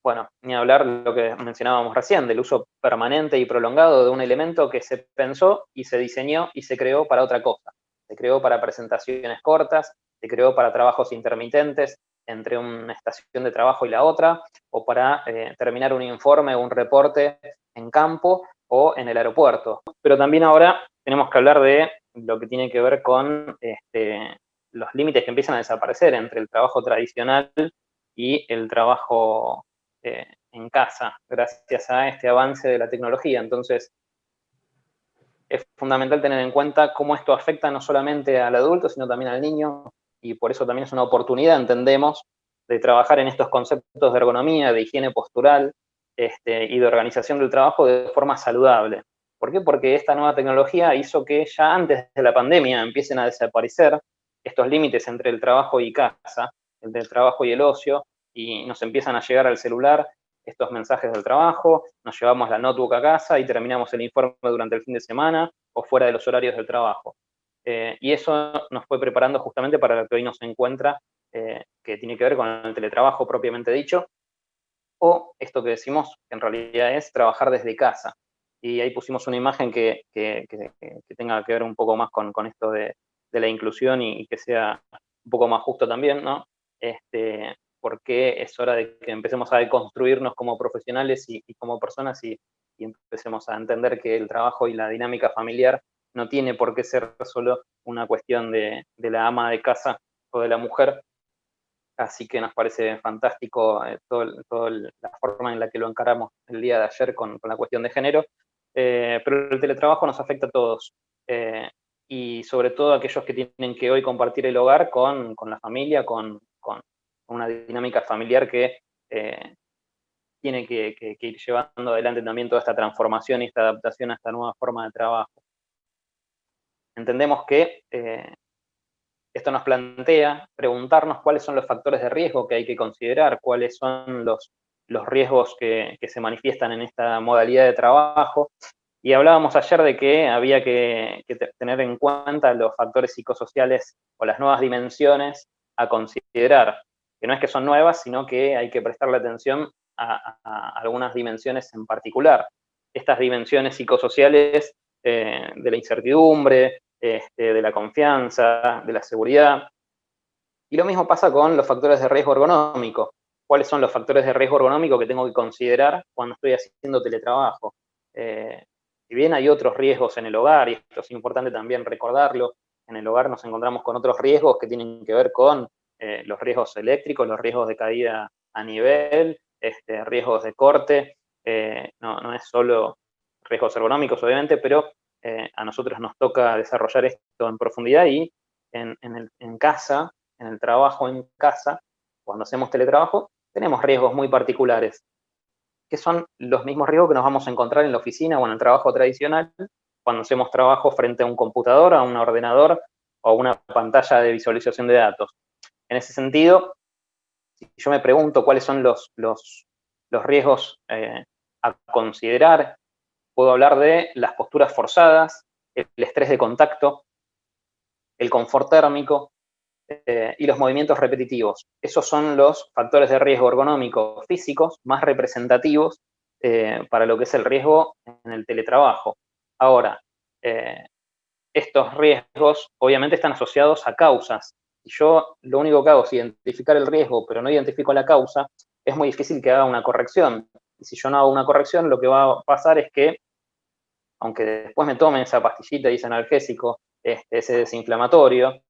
Bueno, ni hablar de lo que mencionábamos recién, del uso permanente y prolongado de un elemento que se pensó y se diseñó y se creó para otra cosa. Se creó para presentaciones cortas, se creó para trabajos intermitentes entre una estación de trabajo y la otra, o para terminar un informe o un reporte en campo o en el aeropuerto. Pero también ahora tenemos que hablar de lo que tiene que ver con los límites que empiezan a desaparecer entre el trabajo tradicional y el trabajo en casa, gracias a este avance de la tecnología. Entonces, es fundamental tener en cuenta cómo esto afecta no solamente al adulto, sino también al niño, y por eso también es una oportunidad, entendemos, de trabajar en estos conceptos de ergonomía, de higiene postural y de organización del trabajo de forma saludable. ¿Por qué? Porque esta nueva tecnología hizo que ya antes de la pandemia empiecen a desaparecer estos límites entre el trabajo y casa, entre el trabajo y el ocio, y nos empiezan a llegar al celular estos mensajes del trabajo, nos llevamos la notebook a casa y terminamos el informe durante el fin de semana o fuera de los horarios del trabajo. Y eso nos fue preparando justamente para lo que hoy nos encuentra, que tiene que ver con el teletrabajo propiamente dicho, o esto que decimos, que en realidad es trabajar desde casa. Y ahí pusimos una imagen que tenga que ver un poco más con esto de la inclusión y que sea un poco más justo también, ¿no? Porque es hora de que empecemos a deconstruirnos como profesionales y como personas y empecemos a entender que el trabajo y la dinámica familiar no tiene por qué ser solo una cuestión de la ama de casa o de la mujer. Así que nos parece fantástico toda la forma en la que lo encaramos el día de ayer con la cuestión de género, pero el teletrabajo nos afecta a todos, y sobre todo a aquellos que tienen que hoy compartir el hogar con la familia, con una dinámica familiar que tiene que ir llevando adelante también toda esta transformación y esta adaptación a esta nueva forma de trabajo. Entendemos que esto nos plantea preguntarnos cuáles son los factores de riesgo que hay que considerar, cuáles son los riesgos que se manifiestan en esta modalidad de trabajo. Y hablábamos ayer de que había que tener en cuenta los factores psicosociales o las nuevas dimensiones a considerar, que no es que son nuevas, sino que hay que prestarle atención a algunas dimensiones en particular. Estas dimensiones psicosociales de la incertidumbre, de la confianza, de la seguridad. Y lo mismo pasa con los factores de riesgo ergonómico. ¿Cuáles son los factores de riesgo ergonómico que tengo que considerar cuando estoy haciendo teletrabajo? Si bien hay otros riesgos en el hogar, y esto es importante también recordarlo, en el hogar nos encontramos con otros riesgos que tienen que ver con los riesgos eléctricos, los riesgos de caída a nivel, riesgos de corte, no es solo riesgos ergonómicos, obviamente, pero a nosotros nos toca desarrollar esto en profundidad y en casa, en el trabajo en casa, cuando hacemos teletrabajo, tenemos riesgos muy particulares, que son los mismos riesgos que nos vamos a encontrar en la oficina o en el trabajo tradicional, cuando hacemos trabajo frente a un computador, a un ordenador o a una pantalla de visualización de datos. En ese sentido, si yo me pregunto cuáles son los riesgos a considerar, puedo hablar de las posturas forzadas, el estrés de contacto, el confort térmico y los movimientos repetitivos. Esos son los factores de riesgo ergonómico físicos más representativos para lo que es el riesgo en el teletrabajo. Ahora, estos riesgos obviamente están asociados a causas. Si yo lo único que hago es identificar el riesgo, pero no identifico la causa, es muy difícil que haga una corrección. Y si yo no hago una corrección, lo que va a pasar es que, aunque después me tome esa pastillita y ese analgésico, ese desinflamatorio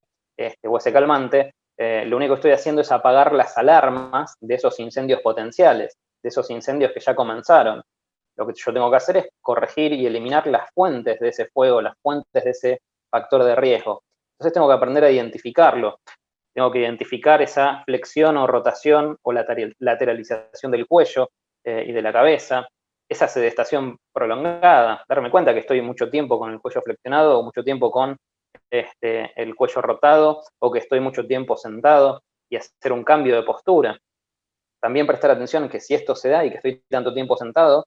o ese calmante, lo único que estoy haciendo es apagar las alarmas de esos incendios potenciales, de esos incendios que ya comenzaron. Lo que yo tengo que hacer es corregir y eliminar las fuentes de ese fuego, las fuentes de ese factor de riesgo. Entonces tengo que aprender a identificarlo. Tengo que identificar esa flexión o rotación o lateralización del cuello y de la cabeza, esa sedestación prolongada, darme cuenta que estoy mucho tiempo con el cuello flexionado o mucho tiempo con el cuello rotado o que estoy mucho tiempo sentado y hacer un cambio de postura. También prestar atención que si esto se da y que estoy tanto tiempo sentado,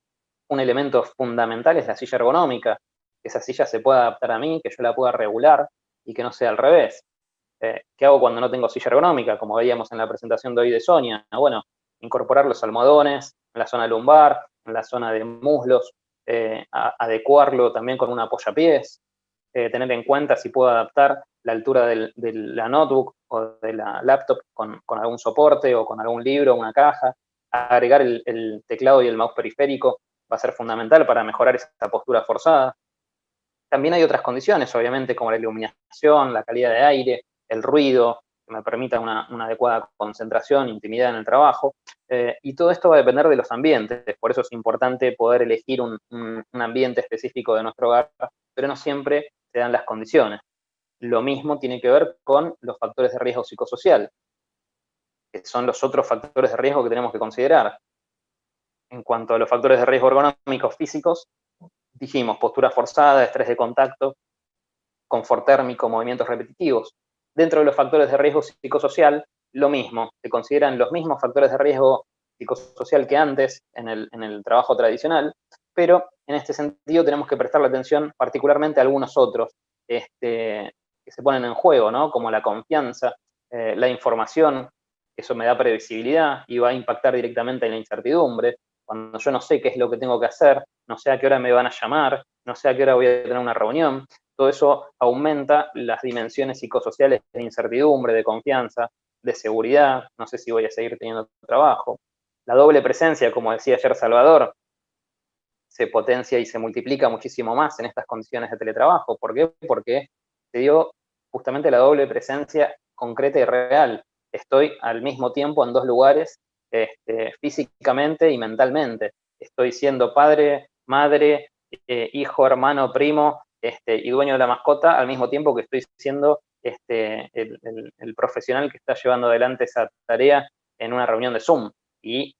un elemento fundamental es la silla ergonómica, que esa silla se pueda adaptar a mí, que yo la pueda regular y que no sea al revés. ¿Qué hago cuando no tengo silla ergonómica? Como veíamos en la presentación de hoy de Sonia. Bueno, incorporar los almohadones en la zona lumbar, en la zona de muslos, adecuarlo también con un apoyapiés, tener en cuenta si puedo adaptar la altura de la notebook o de la laptop con algún soporte o con algún libro, una caja. Agregar el teclado y el mouse periférico va a ser fundamental para mejorar esa postura forzada. También hay otras condiciones, obviamente, como la iluminación, la calidad de aire, el ruido, que me permita una adecuada concentración, intimidad en el trabajo. Y todo esto va a depender de los ambientes. Por eso es importante poder elegir un ambiente específico de nuestro hogar, pero no siempre se dan las condiciones. Lo mismo tiene que ver con los factores de riesgo psicosocial, que son los otros factores de riesgo que tenemos que considerar. En cuanto a los factores de riesgo ergonómicos físicos, dijimos postura forzada, estrés de contacto, confort térmico, movimientos repetitivos. Dentro de los factores de riesgo psicosocial, lo mismo, se consideran los mismos factores de riesgo psicosocial que antes en el trabajo tradicional, pero en este sentido tenemos que prestarle atención particularmente a algunos otros que se ponen en juego, ¿no? Como la confianza, la información, eso me da previsibilidad y va a impactar directamente en la incertidumbre. Cuando yo no sé qué es lo que tengo que hacer, no sé a qué hora me van a llamar, no sé a qué hora voy a tener una reunión, todo eso aumenta las dimensiones psicosociales de incertidumbre, de confianza, de seguridad, no sé si voy a seguir teniendo trabajo. La doble presencia, como decía ayer Salvador, se potencia y se multiplica muchísimo más en estas condiciones de teletrabajo. ¿Por qué? Porque se dio justamente la doble presencia concreta y real. Estoy al mismo tiempo en dos lugares, físicamente y mentalmente. Estoy siendo padre, madre, hijo, hermano, primo, y dueño de la mascota, al mismo tiempo que estoy siendo el profesional que está llevando adelante esa tarea en una reunión de Zoom. Y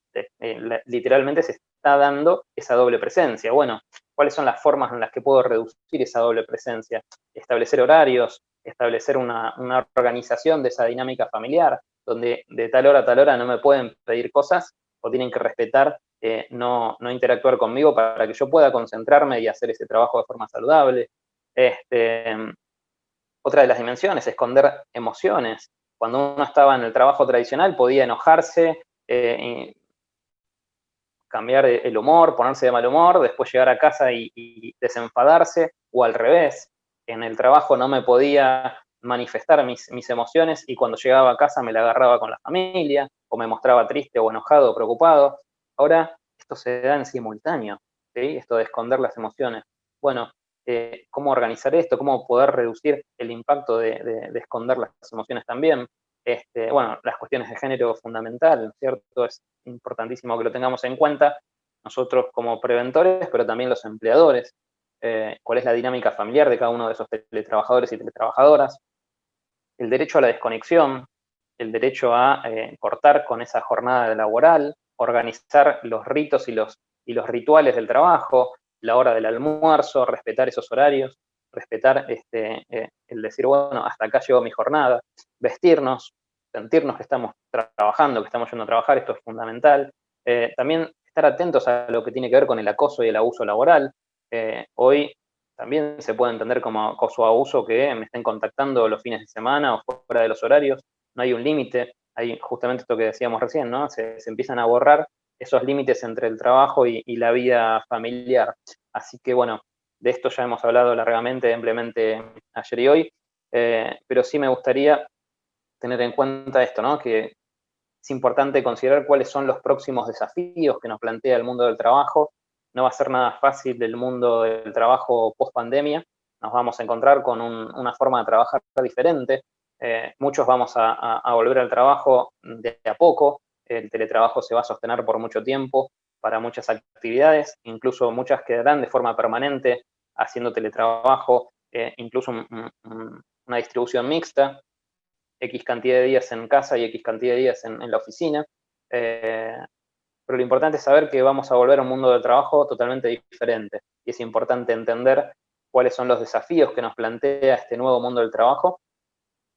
literalmente se está dando esa doble presencia. Bueno, ¿cuáles son las formas en las que puedo reducir esa doble presencia? Establecer horarios, establecer una organización de esa dinámica familiar, donde de tal hora a tal hora no me pueden pedir cosas o tienen que respetar, no interactuar conmigo para que yo pueda concentrarme y hacer ese trabajo de forma saludable. Otra de las dimensiones, esconder emociones. Cuando uno estaba en el trabajo tradicional podía enojarse, cambiar el humor, ponerse de mal humor, después llegar a casa y desenfadarse, o al revés. En el trabajo no me podía manifestar mis emociones y cuando llegaba a casa me la agarraba con la familia, o me mostraba triste o enojado o preocupado. Ahora esto se da en simultáneo, ¿sí? Esto de esconder las emociones. Bueno, ¿cómo organizar esto? ¿Cómo poder reducir el impacto de esconder las emociones también? Bueno, las cuestiones de género fundamental, ¿cierto? Es importantísimo que lo tengamos en cuenta nosotros como preventores, pero también los empleadores. ¿Cuál es la dinámica familiar de cada uno de esos teletrabajadores y teletrabajadoras? El derecho a la desconexión, el derecho a cortar con esa jornada laboral, organizar los ritos y los rituales del trabajo, la hora del almuerzo, respetar esos horarios, respetar el decir, bueno, hasta acá llegó mi jornada, vestirnos, sentirnos que estamos trabajando, que estamos yendo a trabajar, esto es fundamental. También estar atentos a lo que tiene que ver con el acoso y el abuso laboral. Hoy también se puede entender como acoso o abuso que me estén contactando los fines de semana o fuera de los horarios. No hay un límite, hay justamente esto que decíamos recién, ¿no? Se empiezan a borrar esos límites entre el trabajo y la vida familiar. Así que bueno, de esto ya hemos hablado largamente, ampliamente ayer y hoy, pero sí me gustaría tener en cuenta esto, ¿no? Que es importante considerar cuáles son los próximos desafíos que nos plantea el mundo del trabajo. No va a ser nada fácil del mundo del trabajo post pandemia. Nos vamos a encontrar con una forma de trabajar diferente. Muchos vamos a volver al trabajo de a poco. El teletrabajo se va a sostener por mucho tiempo para muchas actividades. Incluso muchas quedarán de forma permanente haciendo teletrabajo. Incluso una distribución mixta, X cantidad de días en casa y X cantidad de días en la oficina. Pero lo importante es saber que vamos a volver a un mundo del trabajo totalmente diferente. Y es importante entender cuáles son los desafíos que nos plantea este nuevo mundo del trabajo.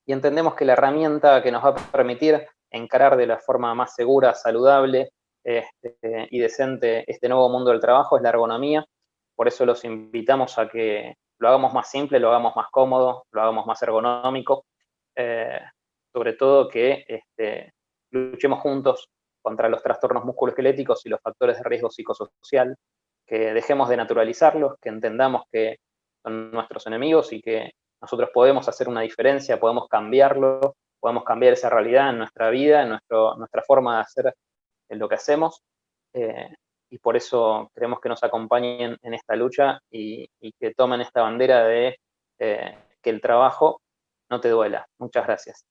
Y entendemos que la herramienta que nos va a permitir encarar de la forma más segura, saludable y decente este nuevo mundo del trabajo es la ergonomía. Por eso los invitamos a que lo hagamos más simple, lo hagamos más cómodo, lo hagamos más ergonómico. Sobre todo que luchemos juntos contra los trastornos musculoesqueléticos y los factores de riesgo psicosocial, que dejemos de naturalizarlos, que entendamos que son nuestros enemigos y que nosotros podemos hacer una diferencia, podemos cambiarlo, podemos cambiar esa realidad en nuestra vida, en nuestra forma de hacer lo que hacemos, y por eso queremos que nos acompañen en esta lucha y que tomen esta bandera de que el trabajo no te duela. Muchas gracias.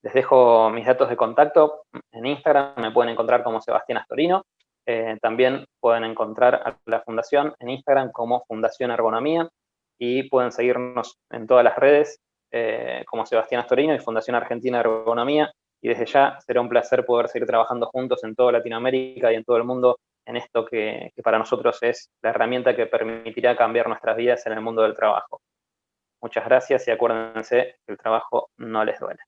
Les dejo mis datos de contacto en Instagram, me pueden encontrar como Sebastián Astorino. También pueden encontrar a la Fundación en Instagram como Fundación Ergonomía y pueden seguirnos en todas las redes como Sebastián Astorino y Fundación Argentina de Ergonomía. Y desde ya será un placer poder seguir trabajando juntos en toda Latinoamérica y en todo el mundo en esto que para nosotros es la herramienta que permitirá cambiar nuestras vidas en el mundo del trabajo. Muchas gracias y acuérdense que el trabajo no les duele.